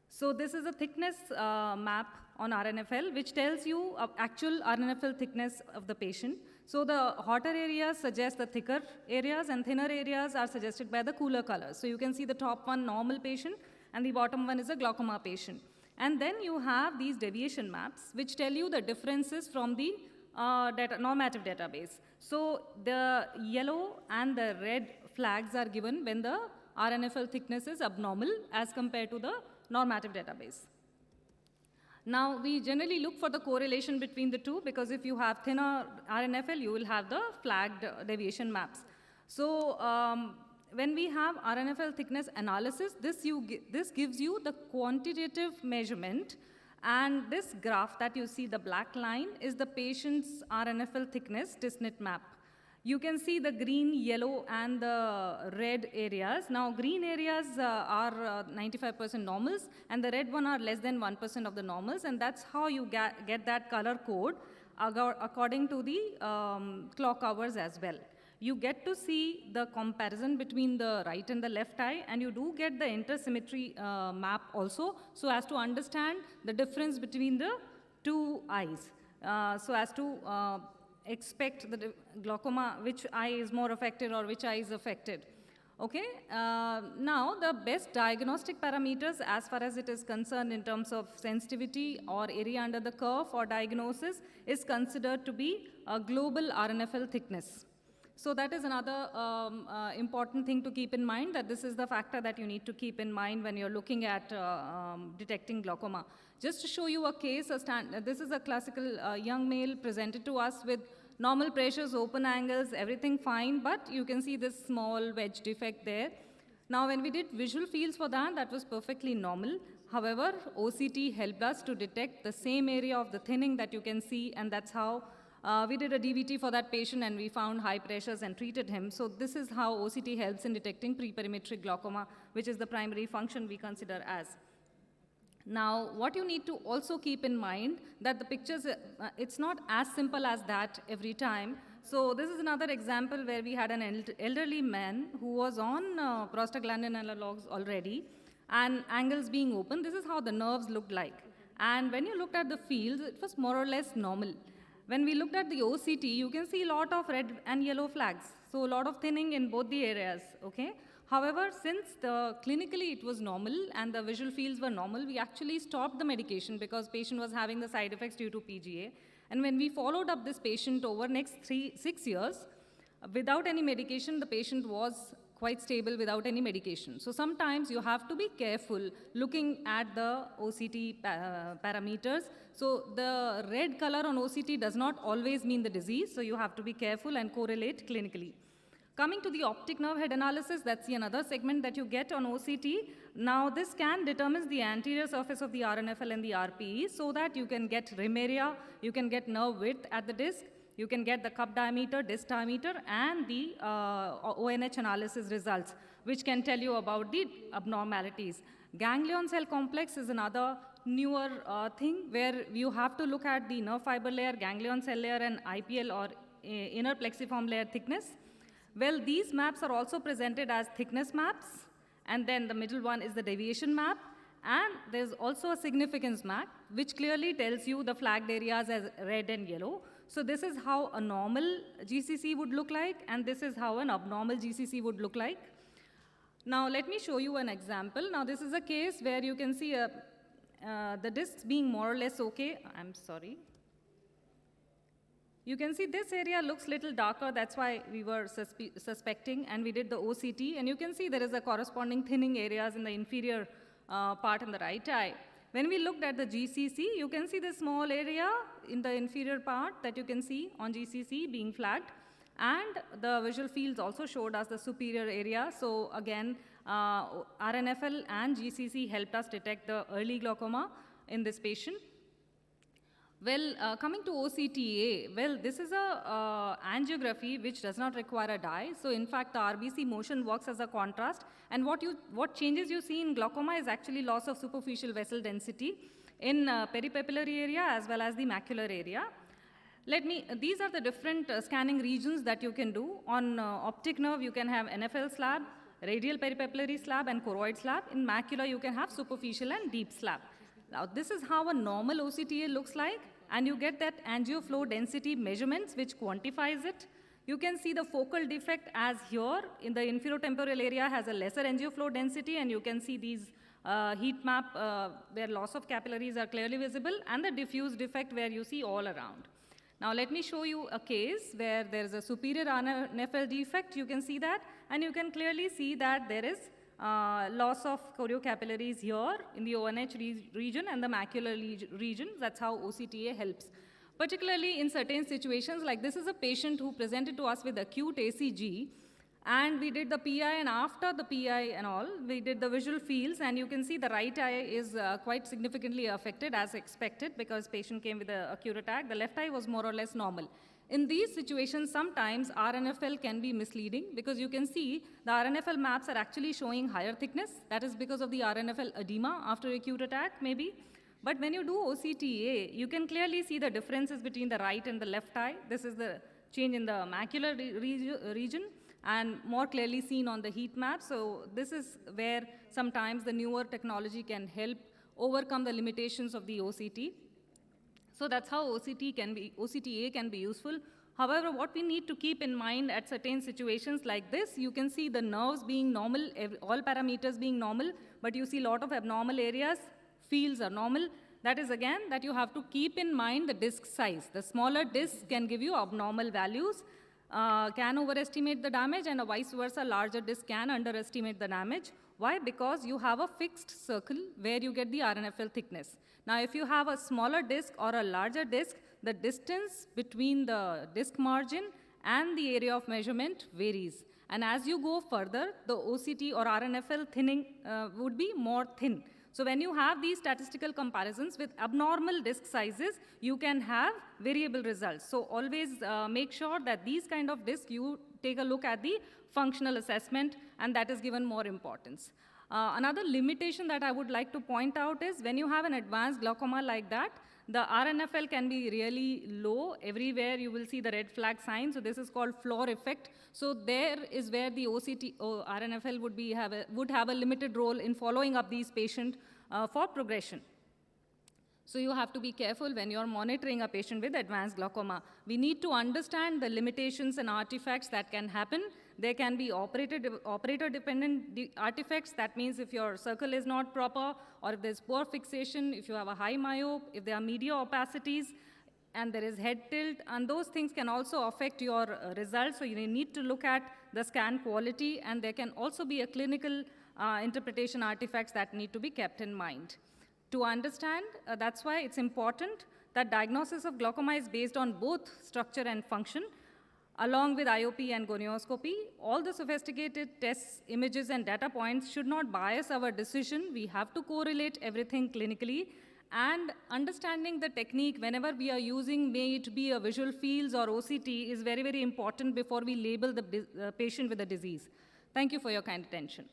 S6: So this is a thickness map on RNFL, which tells you actual RNFL thickness of the patient. So the hotter areas suggest the thicker areas, and thinner areas are suggested by the cooler colors. So you can see the top one, normal patient, and the bottom one is a glaucoma patient. And then you have these deviation maps, which tell you the differences from the normative database. So the yellow and the red flags are given when the RNFL thickness is abnormal as compared to the normative database. Now, we generally look for the correlation between the two, because if you have thinner RNFL, you will have the flagged deviation maps. So when we have RNFL thickness analysis, this gives you the quantitative measurement, and this graph that you see, the black line, is the patient's RNFL thickness Tisnet map. You can see the green, yellow, and the red areas. Now, green areas are 95% normals, and the red one are less than 1% of the normals, and that's how you get that color code according to the clock hours as well. You get to see the comparison between the right and the left eye, and you do get the intersymmetry map also, so as to understand the difference between the two eyes, so as to expect the glaucoma, which eye is more affected or which eye is affected. Okay, now the best diagnostic parameters as far as it is concerned in terms of sensitivity or area under the curve for diagnosis is considered to be a global RNFL thickness. So that is another important thing to keep in mind, that this is the factor that you need to keep in mind when you're looking at detecting glaucoma. Just to show you a case, this is a classical young male presented to us with normal pressures, open angles, everything fine, but you can see this small wedge defect there. Now, when we did visual fields for that, that was perfectly normal. However, OCT helped us to detect the same area of the thinning that you can see, and that's how we did a DVT for that patient, and we found high pressures and treated him. So this is how OCT helps in detecting pre-perimetric glaucoma, which is the primary function we consider as. Now, what you need to also keep in mind that the pictures, it's not as simple as that every time. So this is another example where we had an elderly man who was on prostaglandin analogs already, and angles being open. This is how the nerves looked like. And when you looked at the fields, it was more or less normal. When we looked at the OCT, you can see a lot of red and yellow flags. So a lot of thinning in both the areas, okay? However, since clinically it was normal and the visual fields were normal, we actually stopped the medication because patient was having the side effects due to PGA. And when we followed up this patient over next 6 years, without any medication, the patient was quite stable without any medication. So sometimes you have to be careful looking at the OCT parameters. So the red color on OCT does not always mean the disease, so you have to be careful and correlate clinically. Coming to the optic nerve head analysis, that's another segment that you get on OCT. Now this scan determines the anterior surface of the RNFL and the RPE so that you can get rim area, you can get nerve width at the disc, you can get the cup diameter, disc diameter, and the ONH analysis results, which can tell you about the abnormalities. Ganglion cell complex is another newer thing where you have to look at the nerve fiber layer, ganglion cell layer, and IPL or inner plexiform layer thickness. Well, these maps are also presented as thickness maps, and then the middle one is the deviation map, and there's also a significance map, which clearly tells you the flagged areas as red and yellow. So this is how a normal GCC would look like, and this is how an abnormal GCC would look like. Now let me show you an example. Now this is a case where you can see the discs being more or less okay. I'm sorry. You can see this area looks little darker, that's why we were suspecting, and we did the OCT, and you can see there is a corresponding thinning areas in the inferior part in the right eye. When we looked at the GCC, you can see this small area in the inferior part that you can see on GCC being flagged, and the visual fields also showed us the superior area. So again, RNFL and GCC helped us detect the early glaucoma in this patient. Well, coming to OCTA, well, this is a angiography which does not require a dye. So in fact, the RBC motion works as a contrast. And what changes you see in glaucoma is actually loss of superficial vessel density in peripapillary area as well as the macular area. These are the different scanning regions that you can do. On optic nerve, you can have NFL slab, radial peripapillary slab, and choroid slab. In macula, you can have superficial and deep slab. Now, this is how a normal OCTA looks like, and you get that angioflow density measurements which quantifies it. You can see the focal defect as here in the inferotemporal area has a lesser angioflow density, and you can see these heat map where loss of capillaries are clearly visible, and the diffuse defect where you see all around. Now let me show you a case where there is a superior RNFL defect. You can see that, and you can clearly see that there is loss of choriocapillaries here in the ONH region and the macular region. That's how OCTA helps. Particularly in certain situations, like this is a patient who presented to us with acute ACG, and we did the PI, and after the PI and all, we did the visual fields, and you can see the right eye is quite significantly affected as expected because patient came with an acute attack. The left eye was more or less normal. In these situations, sometimes RNFL can be misleading because you can see the RNFL maps are actually showing higher thickness. That is because of the RNFL edema after acute attack, maybe. But when you do OCTA, you can clearly see the differences between the right and the left eye. This is the change in the macular region and more clearly seen on the heat map. So this is where sometimes the newer technology can help overcome the limitations of the OCT. So that's how OCTA can be useful. However, what we need to keep in mind at certain situations like this, you can see the nerves being normal, all parameters being normal, but you see a lot of abnormal areas, fields are normal. That is again that you have to keep in mind the disc size. The smaller disc can give you abnormal values, can overestimate the damage, and a vice versa, larger disc can underestimate the damage. Why? Because you have a fixed circle where you get the RNFL thickness. Now, if you have a smaller disc or a larger disc, the distance between the disc margin and the area of measurement varies. And as you go further, the OCT or RNFL thinning would be more thin. So when you have these statistical comparisons with abnormal disc sizes, you can have variable results. So always make sure that these kind of discs, you take a look at the functional assessment, and that is given more importance. Another limitation that I would like to point out is when you have an advanced glaucoma like that, the RNFL can be really low. Everywhere you will see the red flag sign. So this is called floor effect. So there is where the RNFL would have a limited role in following up these patients for progression. So you have to be careful when you're monitoring a patient with advanced glaucoma. We need to understand the limitations and artifacts that can happen. There can be operator-dependent artifacts. That means if your circle is not proper, or if there's poor fixation, if you have a high myope, if there are media opacities, and there is head tilt, and those things can also affect your results. So you need to look at the scan quality, and there can also be a clinical interpretation artifacts that need to be kept in mind. To understand, that's why it's important that diagnosis of glaucoma is based on both structure and function, along with IOP and gonioscopy. All the sophisticated tests, images, and data points should not bias our decision. We have to correlate everything clinically, and understanding the technique whenever we are using, may it be a visual fields or OCT, is very, very important before we label the patient with a disease. Thank you for your kind attention.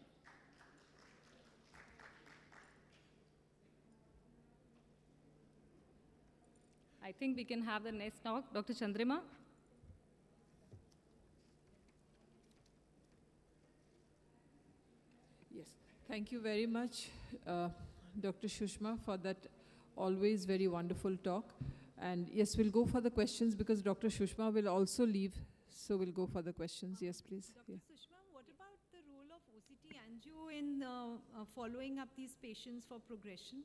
S6: I think we can have the next talk, Dr. Chandrima.
S4: Thank you very much, Dr. Shushma, for that always very wonderful talk. And yes, we'll go for the questions because Dr. Shushma will also leave. So we'll go for the questions. Yes, please.
S8: Dr. Sushma, what about the role of OCT angio in following up these patients for progression?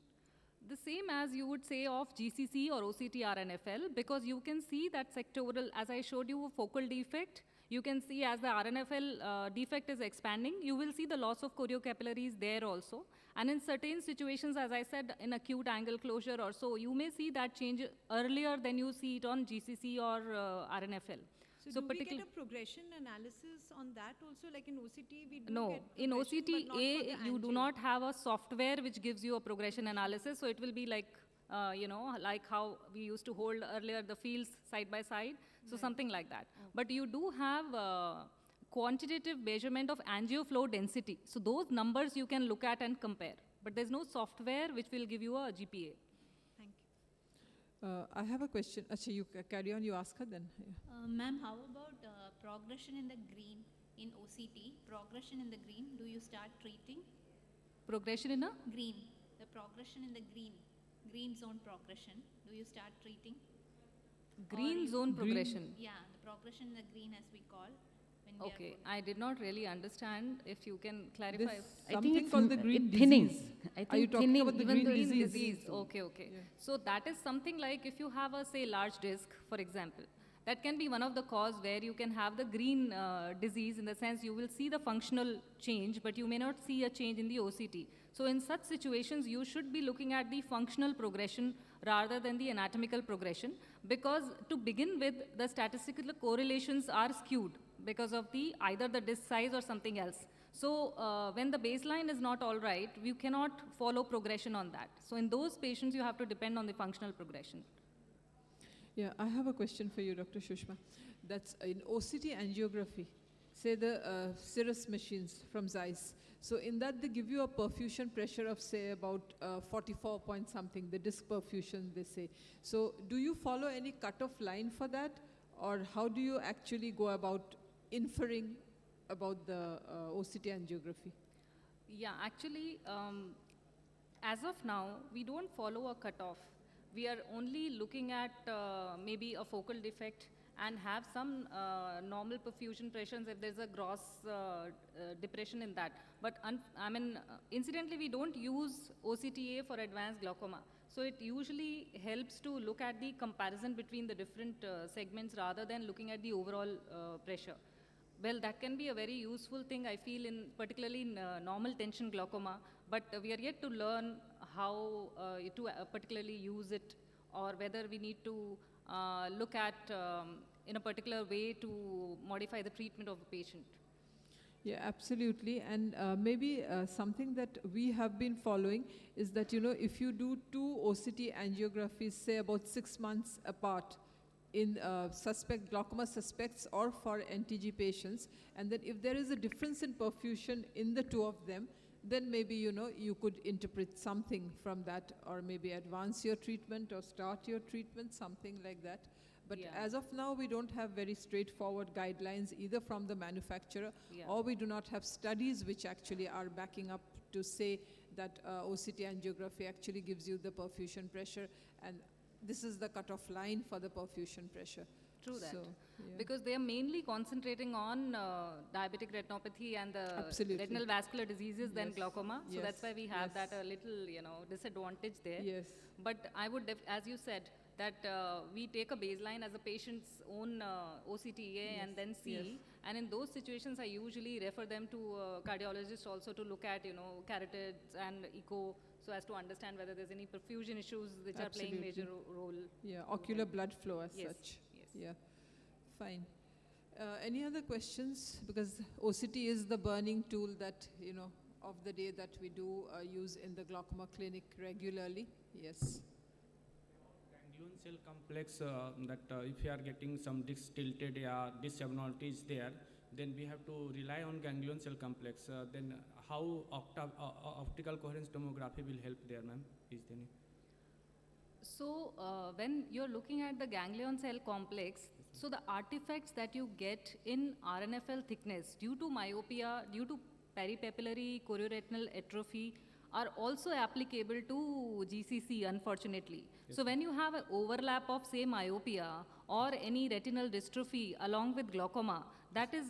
S6: The same as you would say of GCC or OCT RNFL, because you can see that sectoral, as I showed you, a focal defect. You can see as the RNFL defect is expanding, you will see the loss of choriocapillaries there also. And in certain situations, as I said, in acute angle closure or so, you may see that change earlier than you see it on GCC or RNFL.
S8: So do we get a progression analysis on that also? Like in OCT, we do
S6: No,
S8: get
S6: in
S8: progression, but not for
S6: OCTA,
S8: the
S6: you do
S8: angio.
S6: not have a software which gives you a progression analysis. So it will be like, like how we used to hold earlier the fields side by side. So something like that. But you do have quantitative measurement of angioflow density. So those numbers you can look at and compare. But there's no software which will give you a GPA.
S8: Thank you.
S4: I have a question. Achha, you carry on, you ask her then. Yeah.
S5: Ma'am, how about progression in the green in OCT? Progression in the green, do you start treating?
S6: Progression in a?
S5: Green, the progression in the green zone progression, do you start treating?
S6: Green
S5: you-
S6: zone
S4: Green-
S6: progression.
S5: Yeah, the progression in the green as we call. When we are
S6: Okay,
S5: going-
S6: I did not really understand. If you can clarify.
S4: This
S1: I think
S4: something
S1: it's
S4: called the green
S1: thinning.
S4: disease.
S1: I think
S4: Are you talking
S1: thinning,
S4: about the
S1: even
S4: green
S1: though it's
S4: disease?
S6: Disease. Okay, okay.
S4: Yeah.
S6: So that is something like if you have a, say, large disc, for example, that can be one of the cause where you can have the green disease, in the sense you will see the functional change, but you may not see a change in the OCT. So in such situations, you should be looking at the functional progression rather than the anatomical progression, because to begin with, the statistical correlations are skewed because of the either the disc size or something else. So when the baseline is not all right, you cannot follow progression on that. So in those patients, you have to depend on the functional progression.
S4: Yeah, I have a question for you, Dr. Shushma. That's in OCT angiography, say the Cirrus machines from Zeiss. So in that, they give you a perfusion pressure of, say, about 44 point something, the disc perfusion, they say. So do you follow any cutoff line for that? Or how do you actually go about inferring about the OCT angiography?
S6: Yeah, actually, as of now, we don't follow a cutoff. We are only looking at maybe a focal defect and have some normal perfusion pressures if there's a gross depression in that. But incidentally, we don't use OCTA for advanced glaucoma. So it usually helps to look at the comparison between the different segments rather than looking at the overall pressure. Well, that can be a very useful thing, I feel, particularly in normal tension glaucoma, but we are yet to learn how to particularly use it, or whether we need to look at in a particular way to modify the treatment of a patient.
S4: Yeah, absolutely. And maybe something that we have been following is that, if you do 2 OCT angiographies, say about 6 months apart, in glaucoma suspects or for NTG patients, and then if there is a difference in perfusion in the 2 of them, then maybe, you could interpret something from that, or maybe advance your treatment or start your treatment, something like that. But
S6: Yeah.
S4: as of now, we don't have very straightforward guidelines either from the manufacturer,
S6: Yeah.
S4: or we do not have studies which actually are backing up to say that OCT angiography actually gives you the perfusion pressure, and this is the cutoff line for the perfusion pressure.
S6: True that.
S4: So, yeah.
S6: Because they are mainly concentrating on diabetic retinopathy and the
S4: Absolutely.
S6: retinal vascular diseases than
S4: Yes.
S6: glaucoma. So that's why we have
S4: Yes.
S6: that a little, disadvantage there.
S4: Yes.
S6: But I would, as you said, that we take a baseline as a patient's own OCTA and then see.
S4: Yes.
S6: And in those situations, I usually refer them to a cardiologist also to look at, carotids and echo, so as to understand whether there's any perfusion issues which are playing
S4: Absolutely.
S6: major role.
S4: Yeah, ocular blood flow as
S6: Yes,
S4: such.
S6: yes.
S4: Yeah, fine. Any other questions? Because OCT is the burning tool that, of the day that we do use in the glaucoma clinic regularly. Yes.
S9: Ganglion cell complex, if you are getting some disc tilted, disc abnormality is there, then we have to rely on ganglion cell complex. Then how optical coherence tomography will help there, ma'am? Is there any?
S6: So when you're looking at the ganglion cell complex, so the artifacts that you get in RNFL thickness due to myopia, due to peripapillary chorioretinal atrophy are also applicable to GCC, unfortunately. So when you have an overlap of, say, myopia or any retinal dystrophy along with glaucoma, that is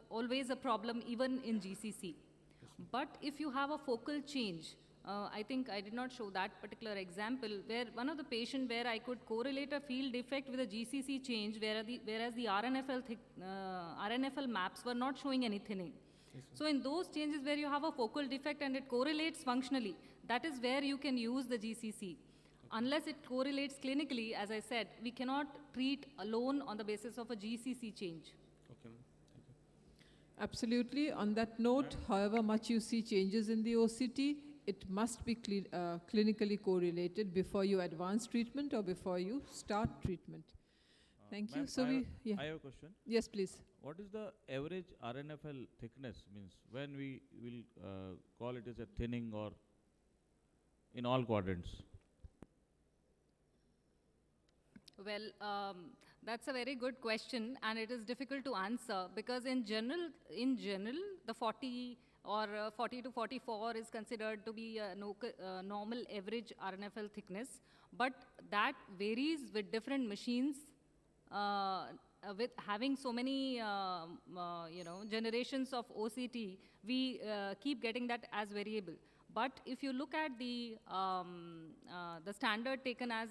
S6: always a problem even in GCC. But if you have a focal change, I think I did not show that particular example, where one of the patient where I could correlate a field defect with a GCC change, whereas the RNFL maps were not showing any thinning. So in those changes where you have a focal defect and it correlates functionally, that is where you can use the GCC. Unless it correlates clinically, as I said, we cannot treat alone on the basis of a GCC change.
S9: Okay, ma'am. Thank you.
S4: Absolutely. On that note, however much you see changes in the OCT, it must be clinically correlated before you advance treatment or before you start treatment. Thank you. So
S10: I have a question.
S4: Yes, please.
S10: What is the average RNFL thickness? Means when we will call it as a thinning or in all quadrants?
S6: Well, that's a very good question, and it is difficult to answer because in general, the 40 or 40 to 44 is considered to be a normal average RNFL thickness, but that varies with different machines. With having so many, generations of OCT, we keep getting that as variable. But if you look at the standard taken as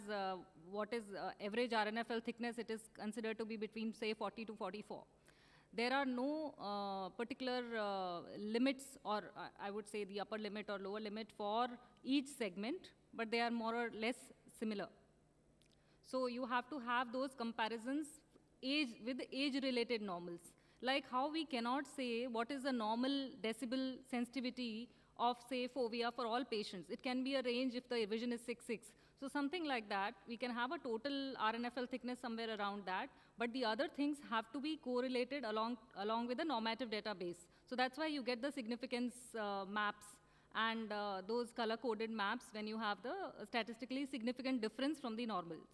S6: what is average RNFL thickness, it is considered to be between, say, 40 to 44. There are no particular limits, or I would say the upper limit or lower limit for each segment, but they are more or less similar. So you have to have those comparisons with age-related normals. Like how we cannot say what is the normal decibel sensitivity of, say, fovea for all patients. It can be a range if the vision is 6.6. So something like that, we can have a total RNFL thickness somewhere around that, but the other things have to be correlated along with the normative database. So that's why you get the significance maps and those color-coded maps when you have the statistically significant difference from the normals.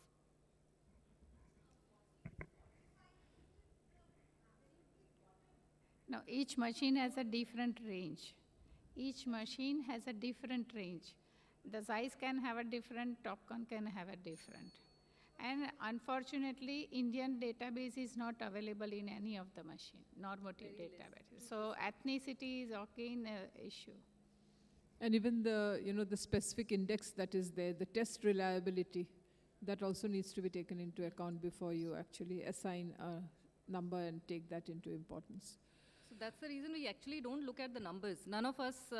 S11: Now, each machine has a different range. Each machine has a different range. The size can have a different, topcon can have a different. And unfortunately, Indian database is not available in any of the machine, normative database. So ethnicity is again an issue.
S4: And even the specific index that is there, the test reliability, that also needs to be taken into account before you actually assign a number and take that into importance.
S6: So that's the reason we actually don't look at the numbers. None of us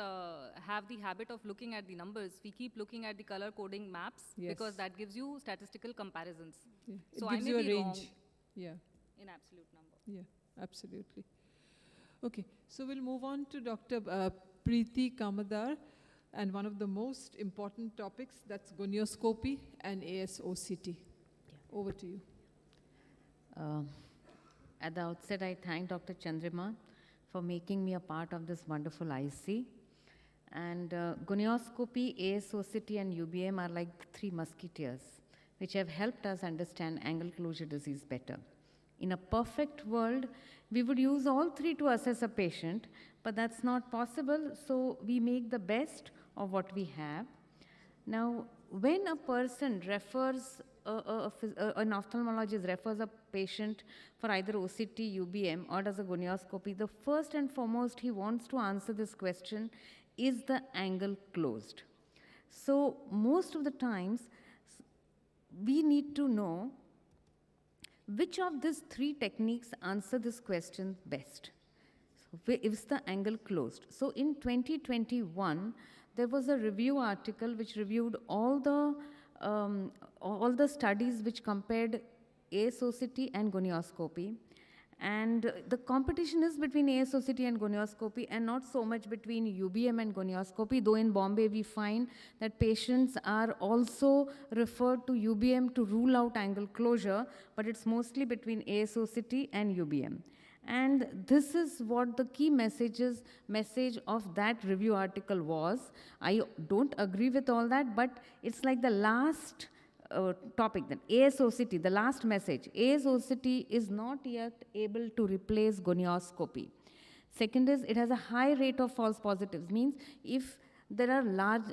S6: have the habit of looking at the numbers. We keep looking at the color coding maps because that gives you statistical comparisons.
S4: Yeah.
S6: So
S4: it gives
S6: I may
S4: you a
S6: be
S4: range.
S6: wrong
S4: Yeah.
S6: in absolute number.
S4: Yeah, absolutely. Okay, so we'll move on to Dr. Preeti Kamadar, and one of the most important topics, that's gonioscopy and ASOCT. Yeah. Over to you.
S1: At the outset, I thank Dr. Chandrima for making me a part of this wonderful IC. And gonioscopy, ASOCT, and UBM are like three musketeers, which have helped us understand angle closure disease better. In a perfect world, we would use all three to assess a patient, but that's not possible, so we make the best of what we have. Now, when a person refers, an ophthalmologist refers a patient for either OCT, UBM, or does a gonioscopy, the first and foremost he wants to answer this question, is the angle closed? So most of the times, we need to know which of these three techniques answer this question best. So is the angle closed? So in 2021, there was a review article which reviewed all the studies which compared ASOCT and gonioscopy. And the competition is between ASOCT and gonioscopy and not so much between UBM and gonioscopy, though in Bombay we find that patients are also referred to UBM to rule out angle closure, but it's mostly between ASOCT and UBM. And this is what the key message of that review article was. I don't agree with all that, but it's like the last topic, then ASOCT, the last message. ASOCT is not yet able to replace gonioscopy. Second is it has a high rate of false positives, means if there are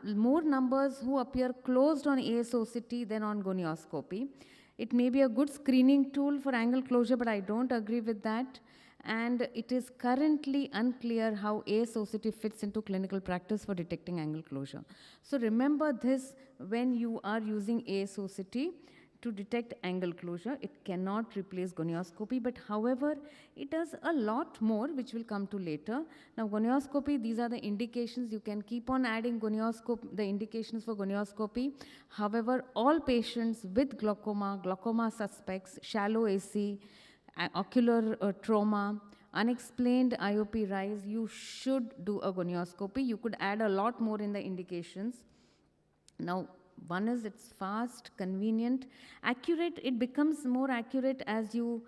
S1: more numbers who appear closed on ASOCT than on gonioscopy. It may be a good screening tool for angle closure, but I don't agree with that. And it is currently unclear how ASOCT fits into clinical practice for detecting angle closure. So remember this when you are using ASOCT to detect angle closure. It cannot replace gonioscopy, but however, it does a lot more, which we'll come to later. Now, gonioscopy, these are the indications. You can keep on adding the indications for gonioscopy. However, all patients with glaucoma, glaucoma suspects, shallow AC, ocular trauma, unexplained IOP rise, you should do a gonioscopy. You could add a lot more in the indications. Now, one is it's fast, convenient, accurate. It becomes more accurate as you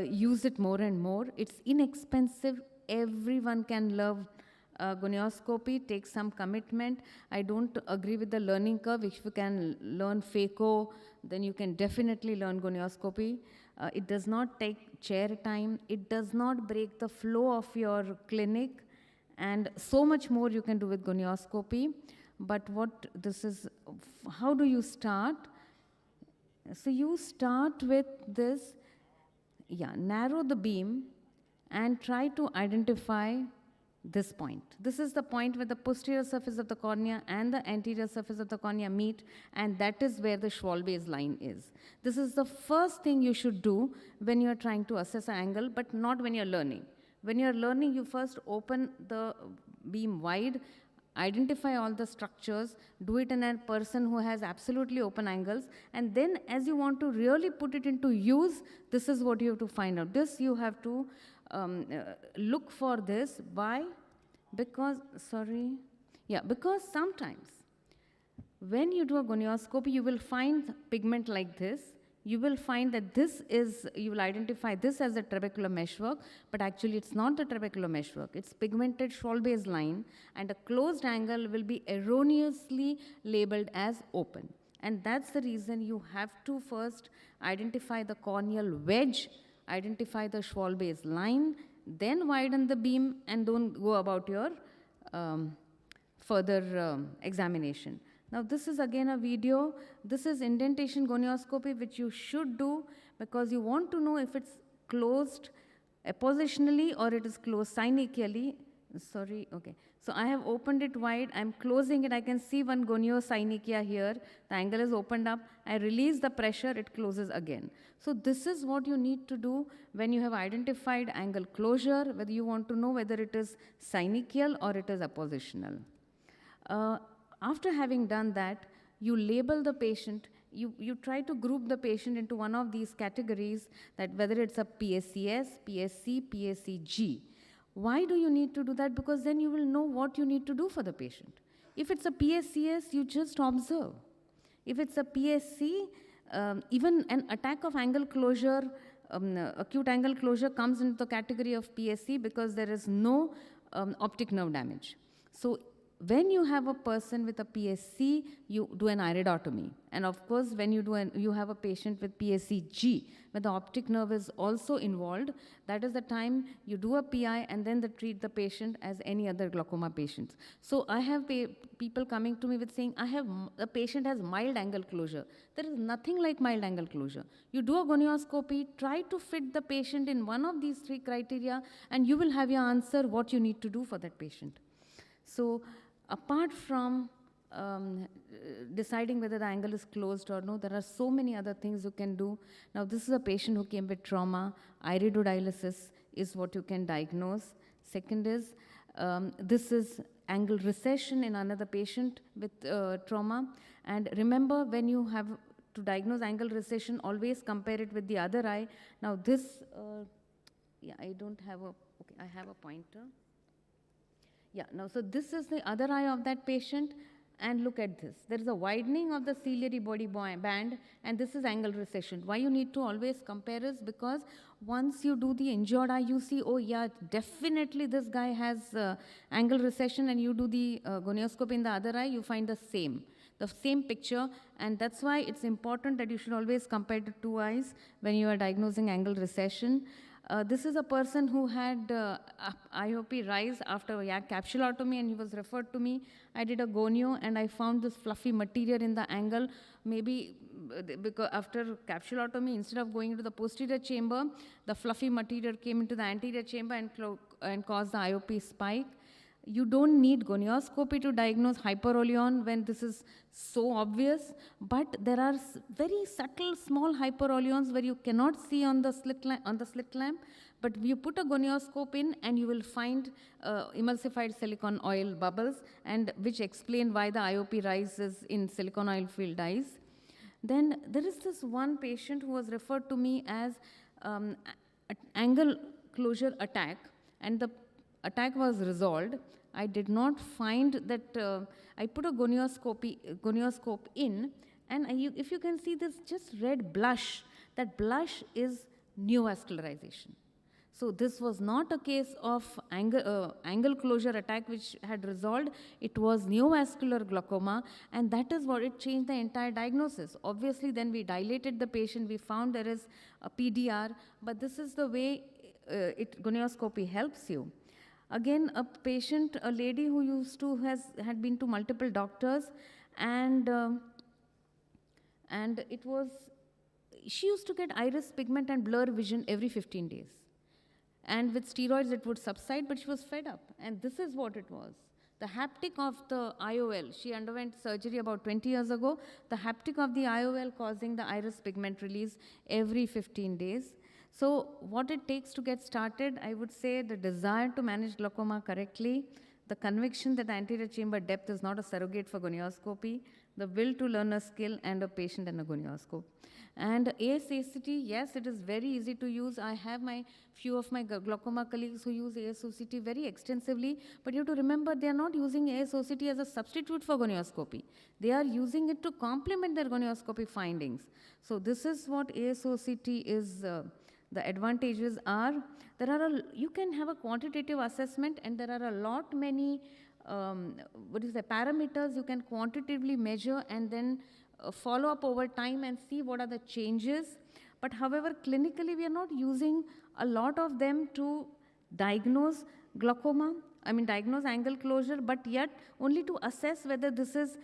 S1: use it more and more. It's inexpensive. Everyone can love gonioscopy. Takes some commitment. I don't agree with the learning curve. If you can learn phaco, then you can definitely learn gonioscopy. It does not take chair time. It does not break the flow of your clinic. And so much more you can do with gonioscopy. But what this is, how do you start? So you start with this, narrow the beam and try to identify this point. This is the point where the posterior surface of the cornea and the anterior surface of the cornea meet, and that is where the Schwalbe's line is. This is the first thing you should do when you are trying to assess an angle, but not when you're learning. When you're learning, you first open the beam wide, identify all the structures, do it in a person who has absolutely open angles, and then as you want to really put it into use, this is what you have to find out. This you have to look for this. Why? Because sometimes when you do a gonioscopy, you will find pigment like this. You will find that you will identify this as the trabecular meshwork, but actually it's not the trabecular meshwork. It's pigmented Schwalbe's line, and a closed angle will be erroneously labeled as open. And that's the reason you have to first identify the corneal wedge, identify the Schwalbe's line, then widen the beam, and don't go about your further examination. Now this is again a video. This is indentation gonioscopy, which you should do because you want to know if it's closed appositionally or it is closed synechially. So I have opened it wide. I'm closing it. I can see one goniosynechiae here. The angle is opened up. I release the pressure. It closes again. So this is what you need to do when you have identified angle closure, whether you want to know whether it is synechial or it is appositional. After having done that, you label the patient. You try to group the patient into one of these categories, that whether it's a PSCS, PSC, PSCG. Why do you need to do that? Because then you will know what you need to do for the patient. If it's a PSCS, you just observe. If it's a PSC, even an attack of angle closure, acute angle closure comes into the category of PSC because there is no optic nerve damage. So when you have a person with a PSC, you do an iridotomy. And of course, when you have a patient with PSCG, where the optic nerve is also involved, that is the time you do a PI and then treat the patient as any other glaucoma patients. So I have people coming to me with saying, the patient has mild angle closure. There is nothing like mild angle closure. You do a gonioscopy, try to fit the patient in one of these three criteria, and you will have your answer what you need to do for that patient. So apart from deciding whether the angle is closed or no, there are so many other things you can do. Now, this is a patient who came with trauma. Iridodialysis is what you can diagnose. Second is, this is angle recession in another patient with trauma. And remember, when you have to diagnose angle recession, always compare it with the other eye. Now, this, I don't have I have a pointer. Now, so this is the other eye of that patient, and look at this. There is a widening of the ciliary body band, and this is angle recession. Why you need to always compare is because once you do the injured eye, you see, oh yeah, definitely this guy has angle recession, and you do the gonioscopy in the other eye, you find the same picture, and that's why it's important that you should always compare the two eyes when you are diagnosing angle recession. This is a person who had IOP rise after capsulotomy, and he was referred to me. I did a gonio and I found this fluffy material in the angle. Maybe because after capsulotomy, instead of going into the posterior chamber, the fluffy material came into the anterior chamber and caused the IOP spike. You don't need gonioscopy to diagnose hyperoleon when this is so obvious, but there are very subtle small hyperoleons where you cannot see on the slit lamp, but you put a gonioscope in and you will find emulsified silicon oil bubbles, and which explain why the IOP rises in silicon oil filled eyes. Then there is this one patient who was referred to me as angle closure attack, and the attack was resolved. I did not find that, I put a gonioscope in, and if you can see this just red blush, that blush is neovascularization. So this was not a case of angle closure attack which had resolved, it was neovascular glaucoma, and that is what it changed the entire diagnosis. Obviously then we dilated the patient, we found there is a PDR, but this is the way gonioscopy helps you. Again, a patient, a lady who had been to multiple doctors, and she used to get iris pigment and blur vision every 15 days. And with steroids it would subside, but she was fed up. And this is what it was. The haptic of the IOL, she underwent surgery about 20 years ago, the haptic of the IOL causing the iris pigment release every 15 days. So what it takes to get started, I would say the desire to manage glaucoma correctly, the conviction that the anterior chamber depth is not a surrogate for gonioscopy, the will to learn a skill, and a patient and a gonioscope. And ASOCT, yes, it is very easy to use. I have few of my glaucoma colleagues who use ASOCT very extensively, but you have to remember they are not using ASOCT as a substitute for gonioscopy. They are using it to complement their gonioscopy findings. So this is what ASOCT is. The advantages are, you can have a quantitative assessment, and there are a lot many parameters you can quantitatively measure and then follow up over time and see what are the changes. But however, clinically we are not using a lot of them to diagnose glaucoma, diagnose angle closure, but yet only to assess whether this is,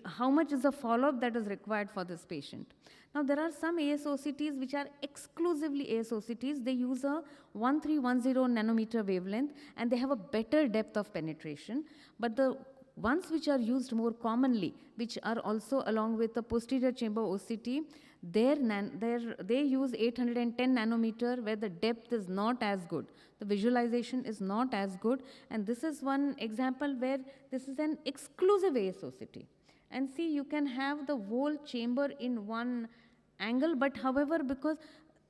S1: how much is the follow-up that is required for this patient. Now there are some ASOCTs which are exclusively ASOCTs. They use a 1310 nanometer wavelength and they have a better depth of penetration. But the ones which are used more commonly, which are also along with the posterior chamber OCT, they use 810 nanometer where the depth is not as good. The visualization is not as good. And this is one example where this is an exclusive ASOCT. And see, you can have the whole chamber in one angle, but however, because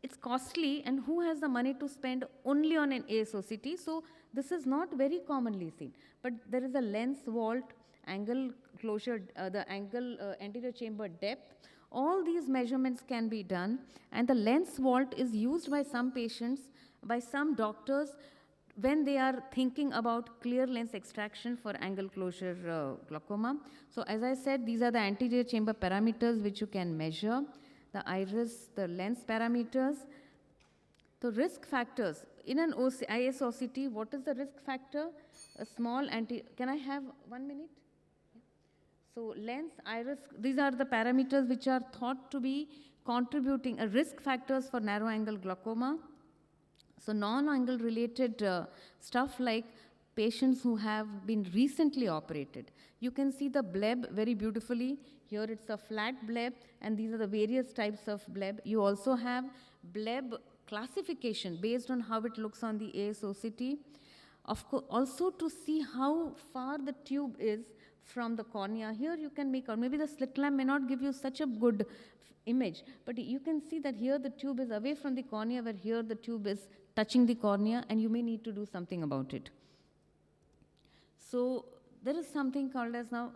S1: it's costly and who has the money to spend only on an ASOCT, so this is not very commonly seen. But there is a lens vault, angle closure, the angle anterior chamber depth. All these measurements can be done, and the lens vault is used by some patients, by some doctors, when they are thinking about clear lens extraction for angle closure glaucoma. So as I said, these are the anterior chamber parameters which you can measure, the iris, the lens parameters. The risk factors, in an ISOCT, what is the risk factor? A small can I have 1 minute? So lens, iris, these are the parameters which are thought to be contributing risk factors for narrow angle glaucoma. So non-angle related stuff like patients who have been recently operated. You can see the bleb very beautifully. Here it's a flat bleb, and these are the various types of bleb. You also have bleb classification based on how it looks on the ASOCT. Of course, also to see how far the tube is from the cornea. Here you can make out, maybe the slit lamp may not give you such a good image, but you can see that here the tube is away from the cornea, where here the tube is touching the cornea, and you may need to do something about it. So there is something called as now,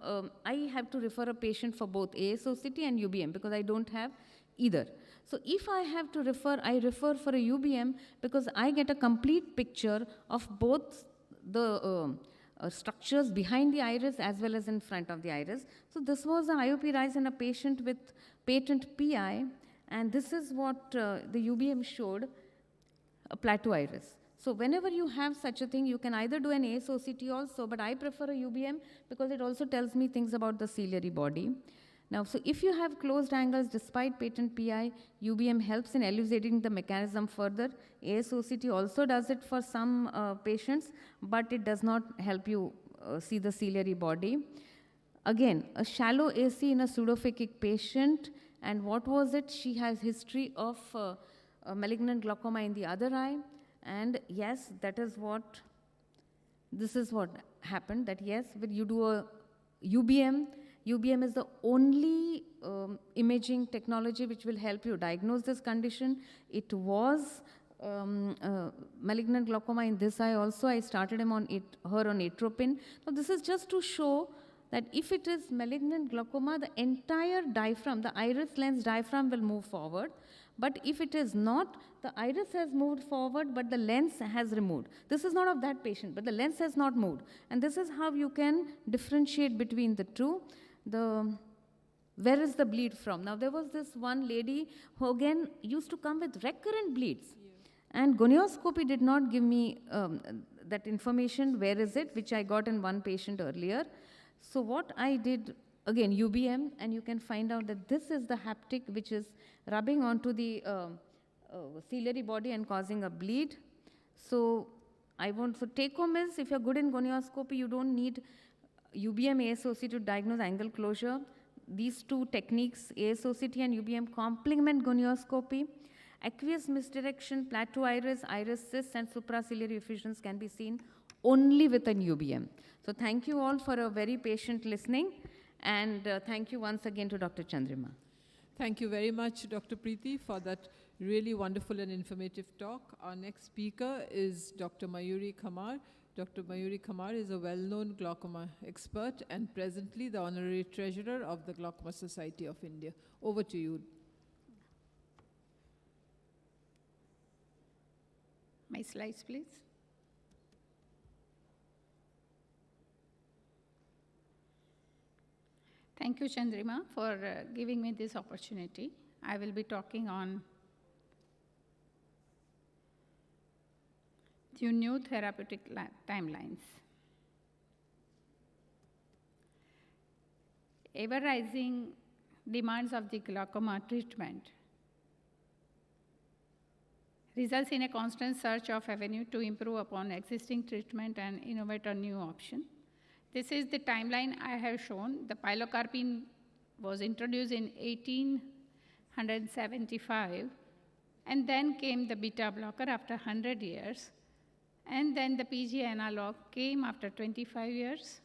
S1: I have to refer a patient for both ASOCT and UBM because I don't have either. So if I have to refer, I refer for a UBM because I get a complete picture of both the structures behind the iris as well as in front of the iris. So this was an IOP rise in a patient with patent PI, and this is what the UBM showed. a plateau iris. So whenever you have such a thing, you can either do an ASOCT also, but I prefer a UBM because it also tells me things about the ciliary body. Now, so if you have closed angles despite patent PI, UBM helps in elucidating the mechanism further. ASOCT also does it for some patients, but it does not help you see the ciliary body. Again, a shallow AC in a pseudophakic patient, and what was it? She has history of malignant glaucoma in the other eye, and yes, that is what, this is what happened, that yes, when you do a UBM, UBM is the only imaging technology which will help you diagnose this condition. It was malignant glaucoma in this eye also. I started her on atropine. Now this is just to show that if it is malignant glaucoma, the entire diaphragm, the iris lens diaphragm will move forward. But if it is not, the iris has moved forward, but the lens has removed. This is not of that patient, but the lens has not moved. And this is how you can differentiate between the two. Where is the bleed from? Now, there was this one lady who again used to come with recurrent bleeds. Yeah. And gonioscopy did not give me that information, where is it, which I got in one patient earlier. So what I did, again, UBM, and you can find out that this is the haptic which is rubbing onto the ciliary body and causing a bleed. So take home is, if you're good in gonioscopy, you don't need UBM ASOCT to diagnose angle closure. These two techniques, ASOCT and UBM, complement gonioscopy. Aqueous misdirection, plateau iris, iris cysts, and supraciliary effusions can be seen only with an UBM. So thank you all for a very patient listening, and thank you once again to Dr. Chandrima.
S4: Thank you very much, Dr. Preeti, for that really wonderful and informative talk. Our next speaker is Dr. Mayuri Kamar. Dr. Mayuri Kamar is a well-known glaucoma expert and presently the Honorary Treasurer of the Glaucoma Society of India. Over to you.
S11: My slides, please. Thank you, Chandrima, for giving me this opportunity. I will be talking on the new therapeutic timelines. Ever-rising demands of the glaucoma treatment results in a constant search of avenue to improve upon existing treatment and innovate a new option. This is the timeline I have shown. The pilocarpine was introduced in 1875, and then came the beta blocker after 100 years, and then the PG analog came after 25 years,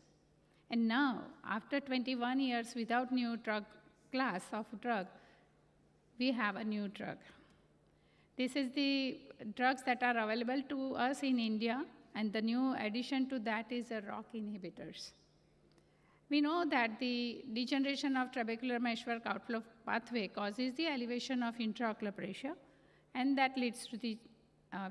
S11: and now, after 21 years without new drug class of drug, we have a new drug. This is the drugs that are available to us in India, and the new addition to that is the ROCK inhibitors. We know that the degeneration of trabecular meshwork outflow pathway causes the elevation of intraocular pressure, and that leads to the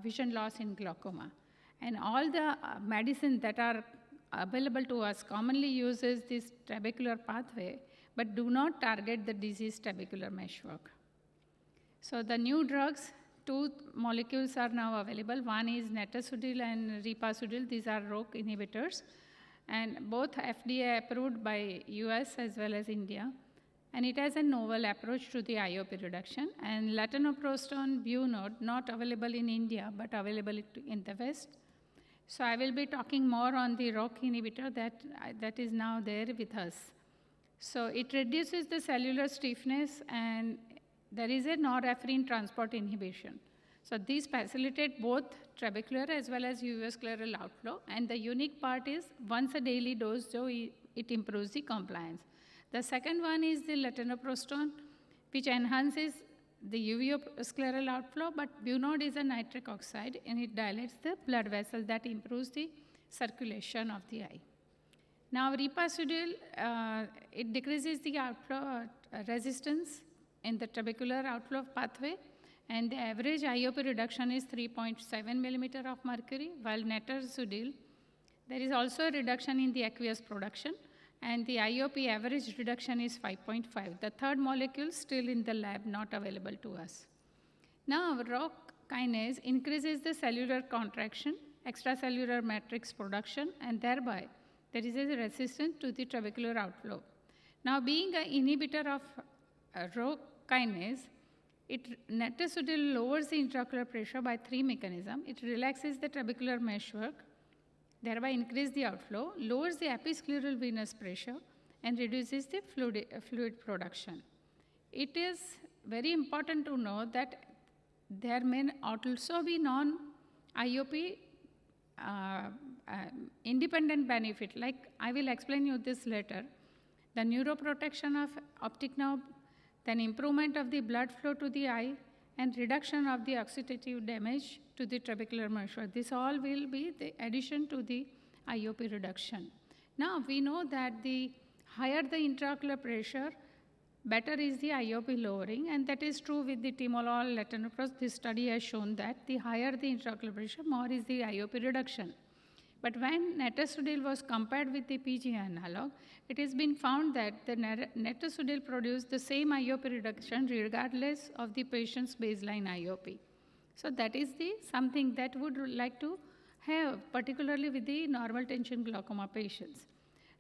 S11: vision loss in glaucoma. And all the medicines that are available to us commonly uses this trabecular pathway, but do not target the diseased trabecular meshwork. So the new drugs, two molecules are now available. One is netosudil and ripasudil. These are ROCK inhibitors, and both FDA approved by US as well as India. And it has a novel approach to the IOP reduction. And latanoprostone, Bunode, not available in India, but available in the West. So I will be talking more on the ROCK inhibitor that is now there with us. So it reduces the cellular stiffness, and there is a norepinephrine transport inhibition. So these facilitate both trabecular as well as uvascleral outflow. And the unique part is once a daily dose, so it improves the compliance. The second one is the latanoprostone, which enhances the uvascleral outflow, but Bunode is a nitric oxide, and it dilates the blood vessel that improves the circulation of the eye. Now, ripasudil, it decreases the outflow resistance in the trabecular outflow pathway, and the average IOP reduction is 3.7 millimeter of mercury, while netosudil, there is also a reduction in the aqueous production, and the IOP average reduction is 5.5. The third molecule still in the lab, not available to us. Now, ROCK kinase increases the cellular contraction, extracellular matrix production, and thereby there is a resistance to the trabecular outflow. Now, being an inhibitor of Rho kinase, Nanotechnology lowers the intraocular pressure by 3 mechanisms. It relaxes the trabecular meshwork, thereby increases the outflow, lowers the episcleral venous pressure, and reduces the fluid production. It is very important to know that there may also be non-IOP independent benefit, like I will explain you this later. The neuroprotection of optic nerve, then improvement of the blood flow to the eye, and reduction of the oxidative damage to the trabecular meshwork. This all will be the addition to the IOP reduction. Now, we know that the higher the intraocular pressure, better is the IOP lowering, and that is true with the timolol, latanoprost. This study has shown that the higher the intraocular pressure, more is the IOP reduction. But when Nanotechnology was compared with the PG analog, it has been found that the Nanotechnology produced the same IOP reduction regardless of the patient's baseline IOP. So that is something that would like to have, particularly with the normal tension glaucoma patients.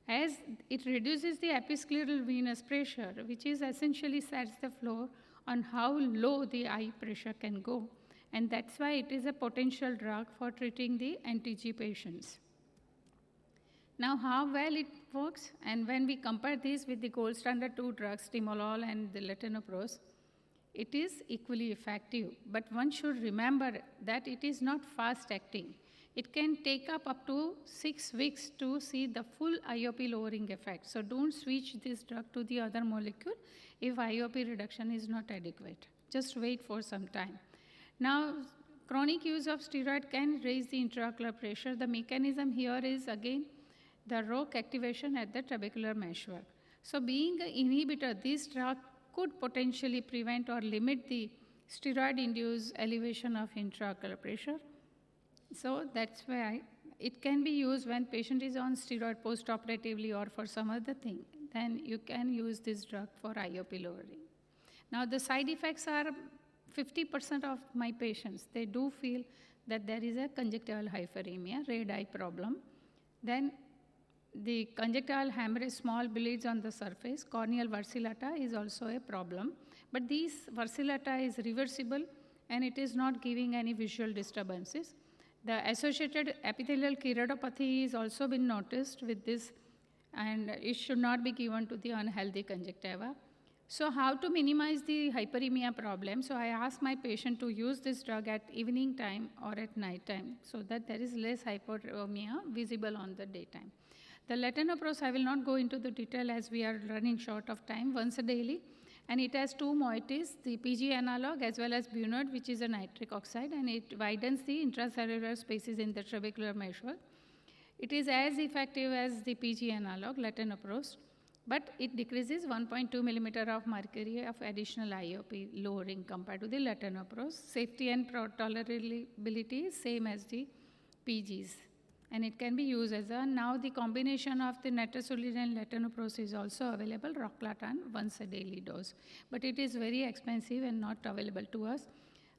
S11: As it reduces the episcleral venous pressure, which is essentially sets the floor on how low the eye pressure can go. And that's why it is a potential drug for treating the NTG patients. Now, how well it works, and when we compare this with the gold standard 2 drugs, timolol and the latanoprost, it is equally effective. But one should remember that it is not fast acting. It can take up to 6 weeks to see the full IOP lowering effect. So don't switch this drug to the other molecule if IOP reduction is not adequate. Just wait for some time. Now, chronic use of steroid can raise the intraocular pressure. The mechanism here is, again, the ROC activation at the trabecular meshwork. So being an inhibitor, this drug could potentially prevent or limit the steroid-induced elevation of intraocular pressure. So that's why it can be used when patient is on steroid postoperatively or for some other thing. Then you can use this drug for IOP lowering. Now, the side effects are 50% of my patients, they do feel that there is a conjunctival hyperemia, red eye problem. Then the conjunctival hemorrhage, small bleeds on the surface, corneal vacillata is also a problem. But this vacillata is reversible and it is not giving any visual disturbances. The associated epithelial keratopathy is also been noticed with this, and it should not be given to the unhealthy conjunctiva. So how to minimize the hyperemia problem? So I ask my patient to use this drug at evening time or at night time so that there is less hyperemia visible on the daytime. The latanoprost, I will not go into the detail as we are running short of time, once a daily. And it has 2 moieties, the PG analog as well as Bunod, which is a nitric oxide, and it widens the intracellular spaces in the trabecular meshwork. It is as effective as the PG analog, latanoprost, but it decreases 1.2 millimeter of mercury of additional IOP lowering compared to the latanoprost. Safety and tolerability is same as the PGs. And it can be used as now the combination of the Nanotechnology and latanoprost is also available, rocklatan, once a daily dose. But it is very expensive and not available to us.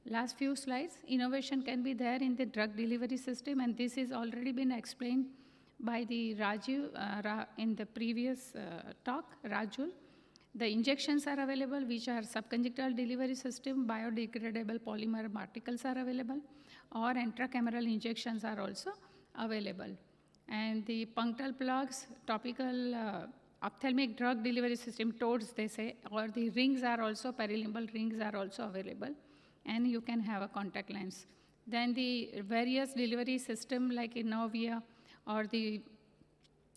S11: Last few slides, innovation can be there in the drug delivery system, and this is already been explained by the Raju in the previous talk, Rajul. The injections are available, which are subconjunctival delivery system, biodegradable polymer particles are available, or intracameral injections are also available. And the punctal plugs, topical ophthalmic drug delivery system, TODS they say, or the rings are also, perilimbal rings are also available, and you can have a contact lens. Then the various delivery system like Innovia or the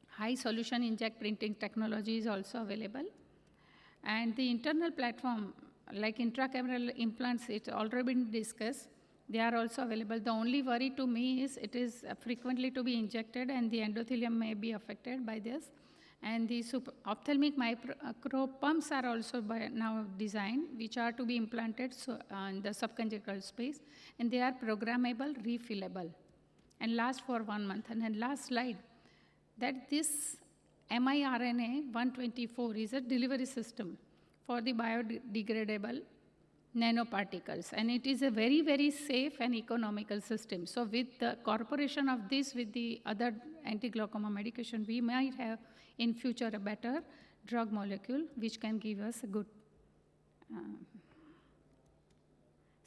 S11: high solution inkjet printing technology is also available. And the internal platform like intracameral implants, it's already been discussed. They are also available. The only worry to me is it is frequently to be injected and the endothelium may be affected by this. And the ophthalmic micro pumps are also now designed, which are to be implanted in the subconjunctival space, and they are programmable, refillable, and last for 1 month. And then last slide, that this miRNA 124 is a delivery system for the biodegradable nanoparticles, and it is a very, very safe and economical system. So with the incorporation of this with the other anti-glaucoma medication, we might have in future a better drug molecule which can give us a good.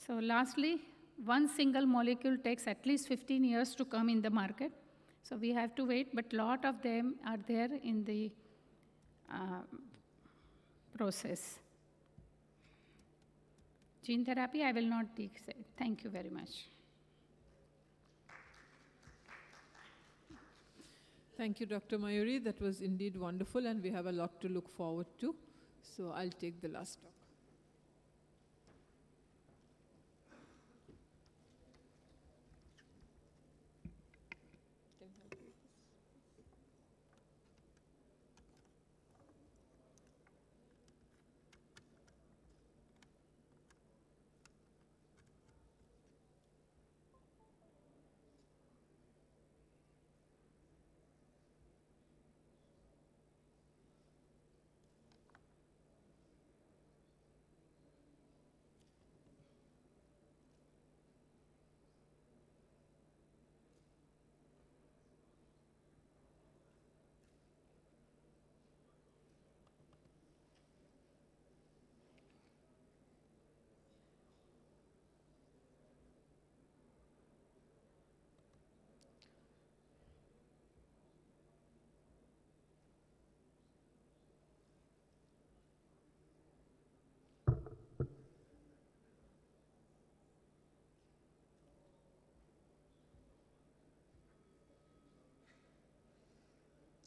S11: So lastly, one single molecule takes at least 15 years to come in the market. So we have to wait, but a lot of them are there in the process. Gene therapy, I will not say. Thank you very much.
S4: Thank you, Dr. Mayuri. That was indeed wonderful, and we have a lot to look forward to. So I'll take the last talk.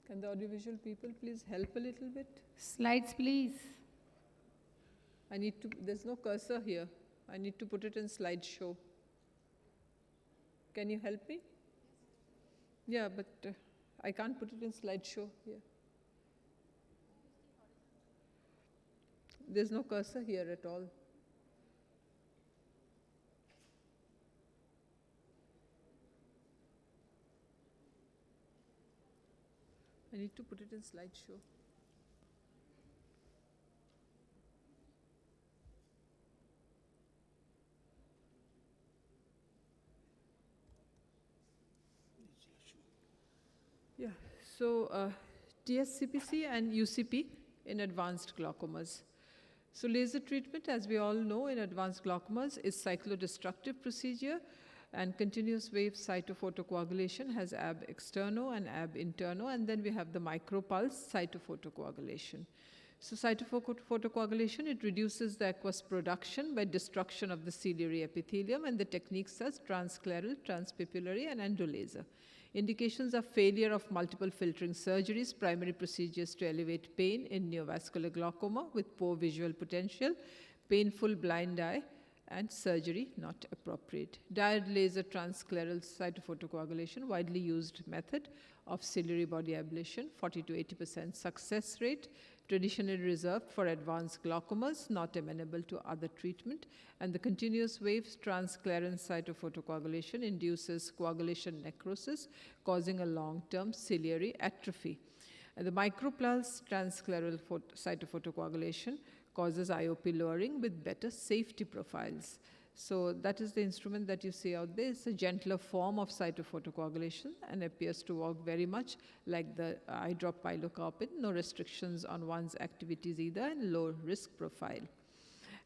S4: Can the audiovisual people please help a little bit?
S11: Slides, please.
S4: I need to, there's no cursor here. I need to put it in slideshow. Can you help me? Yeah, but I can't put it in slideshow here. There's no cursor here at all. I need to put it in slideshow. Yeah, so TSCPC and UCP in advanced glaucomas. So laser treatment, as we all know, in advanced glaucomas is cyclodestructive procedure, and continuous wave cytophotocoagulation has ab externo and ab interno, and then we have the micropulse cytophotocoagulation. So cytophotocoagulation, it reduces the aqueous production by destruction of the ciliary epithelium, and the techniques as transcleral, transpupillary, and endolaser. Indications are failure of multiple filtering surgeries, primary procedures to elevate pain in neovascular glaucoma with poor visual potential, painful blind eye, and surgery not appropriate. Diode laser transcleral cytophotocoagulation, widely used method of ciliary body ablation, 40 to 80% success rate, traditionally reserved for advanced glaucomas, not amenable to other treatment. And the continuous wave transcleral cytophotocoagulation induces coagulation necrosis, causing a long-term ciliary atrophy. And the micropulse transcleral cytophotocoagulation causes IOP lowering with better safety profiles. So that is the instrument that you see out there. It's a gentler form of cytophotocoagulation and appears to work very much like the eye drop pilocarpine, no restrictions on one's activities either, and low risk profile.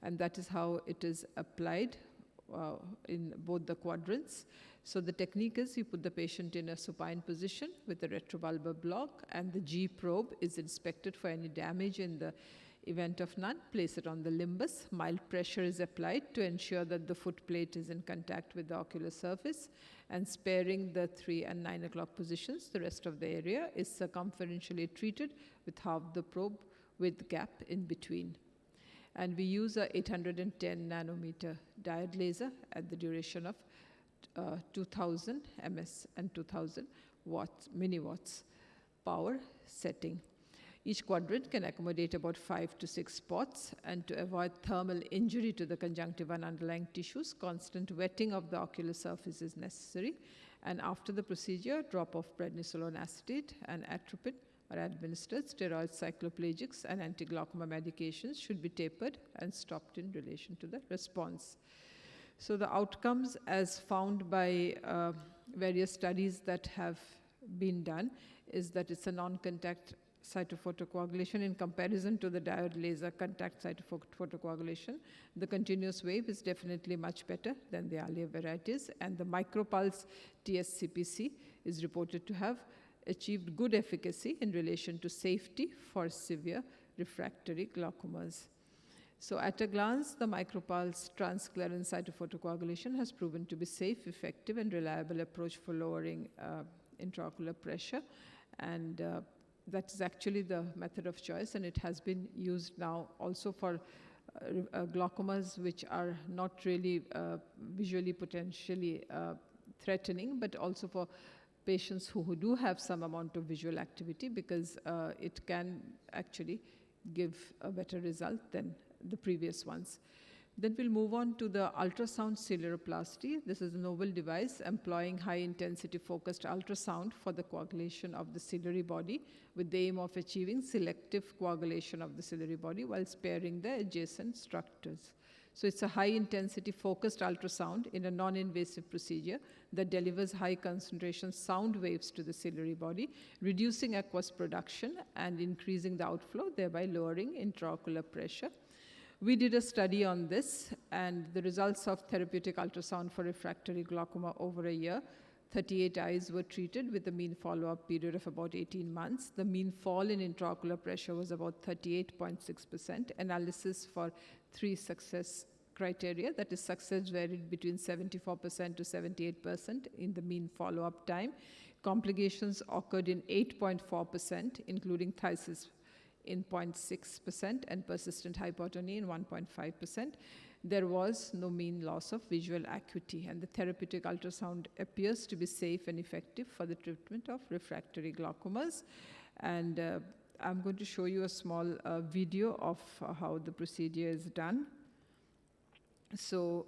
S4: And that is how it is applied in both the quadrants. So the technique is you put the patient in a supine position with a retrobulbar block, and the G probe is inspected for any damage. In the event of none, place it on the limbus. Mild pressure is applied to ensure that the foot plate is in contact with the ocular surface, and sparing the 3 and 9 o'clock positions, the rest of the area is circumferentially treated with half the probe with gap in between. And we use a 810 nanometer diode laser at the duration of 2000 ms and 2000 watts, milliwatts power setting. Each quadrant can accommodate about 5 to 6 spots, and to avoid thermal injury to the conjunctiva and underlying tissues, constant wetting of the ocular surface is necessary. And after the procedure, drop of prednisolone acetate and atropine are administered, steroids, cycloplegics, and anti-glaucoma medications should be tapered and stopped in relation to the response. So the outcomes, as found by various studies that have been done, is that it's a non-contact cytophotocoagulation in comparison to the diode laser contact cytophotocoagulation. The continuous wave is definitely much better than the earlier varieties, and the micropulse TSCPC is reported to have achieved good efficacy in relation to safety for severe refractory glaucomas. So at a glance, the micropulse transclerus cytophotocoagulation has proven to be safe, effective, and reliable approach for lowering intraocular pressure, and that is actually the method of choice, and it has been used now also for glaucomas which are not really visually potentially threatening, but also for patients who do have some amount of visual activity, because it can actually give a better result than the previous ones. Then we'll move on to the ultrasound celluloplasty. This is a novel device employing high-intensity focused ultrasound for the coagulation of the ciliary body, with the aim of achieving selective coagulation of the ciliary body while sparing the adjacent structures. So it's a high-intensity focused ultrasound in a non-invasive procedure that delivers high-concentration sound waves to the ciliary body, reducing aqueous production and increasing the outflow, thereby lowering intraocular pressure. We did a study on this, and the results of therapeutic ultrasound for refractory glaucoma over a year. 38 eyes were treated with a mean follow-up period of about 18 months. The mean fall in intraocular pressure was about 38.6%. Analysis for 3 success criteria, that is, success varied between 74% to 78% in the mean follow-up time. Complications occurred in 8.4%, including phthisis in 0.6% and persistent hypotony in 1.5%. There was no mean loss of visual acuity, and the therapeutic ultrasound appears to be safe and effective for the treatment of refractory glaucomas. And I'm going to show you a small video of how the procedure is done. So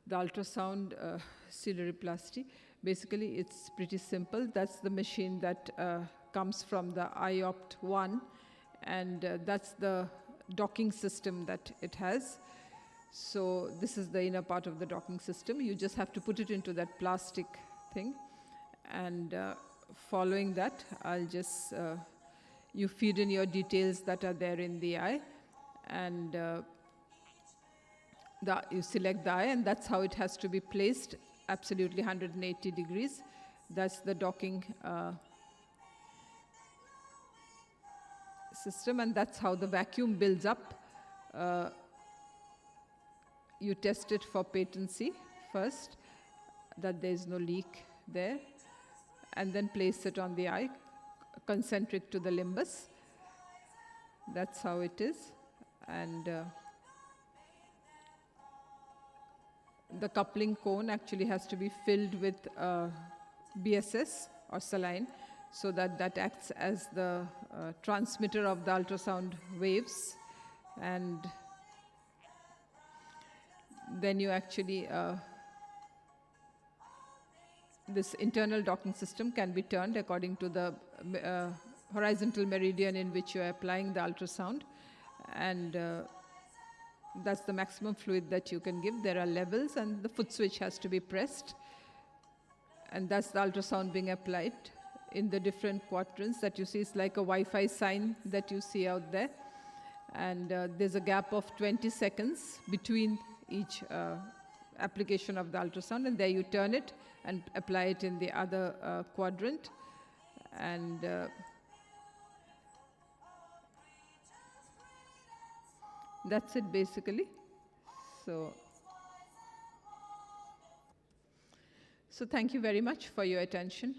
S4: the ultrasound celluloplasty, basically it's pretty simple. That's the machine that comes from the AIOC2022, and that's the docking system that it has. So this is the inner part of the docking system. You just have to put it into that plastic thing, and following that, I'll just, you feed in your details that are there in the eye, and you select the eye, and that's how it has to be placed, absolutely 180 degrees. That's the docking system, and that's how the vacuum builds up. You test it for patency first, that there is no leak there, and then place it on the eye, concentric to the limbus. That's how it is. And the coupling cone actually has to be filled with BSS or saline, so that that acts as the transmitter of the ultrasound waves. And then you actually, this internal docking system can be turned according to the horizontal meridian in which you are applying the ultrasound, and that's the maximum fluid that you can give. There are levels, and the foot switch has to be pressed, and that's the ultrasound being applied in the different quadrants that you see. It's like a Wi-Fi sign that you see out there, and there's a gap of 20 seconds between each application of the ultrasound, and there you turn it and apply it in the other quadrant, and that's it basically. So thank you very much for your attention.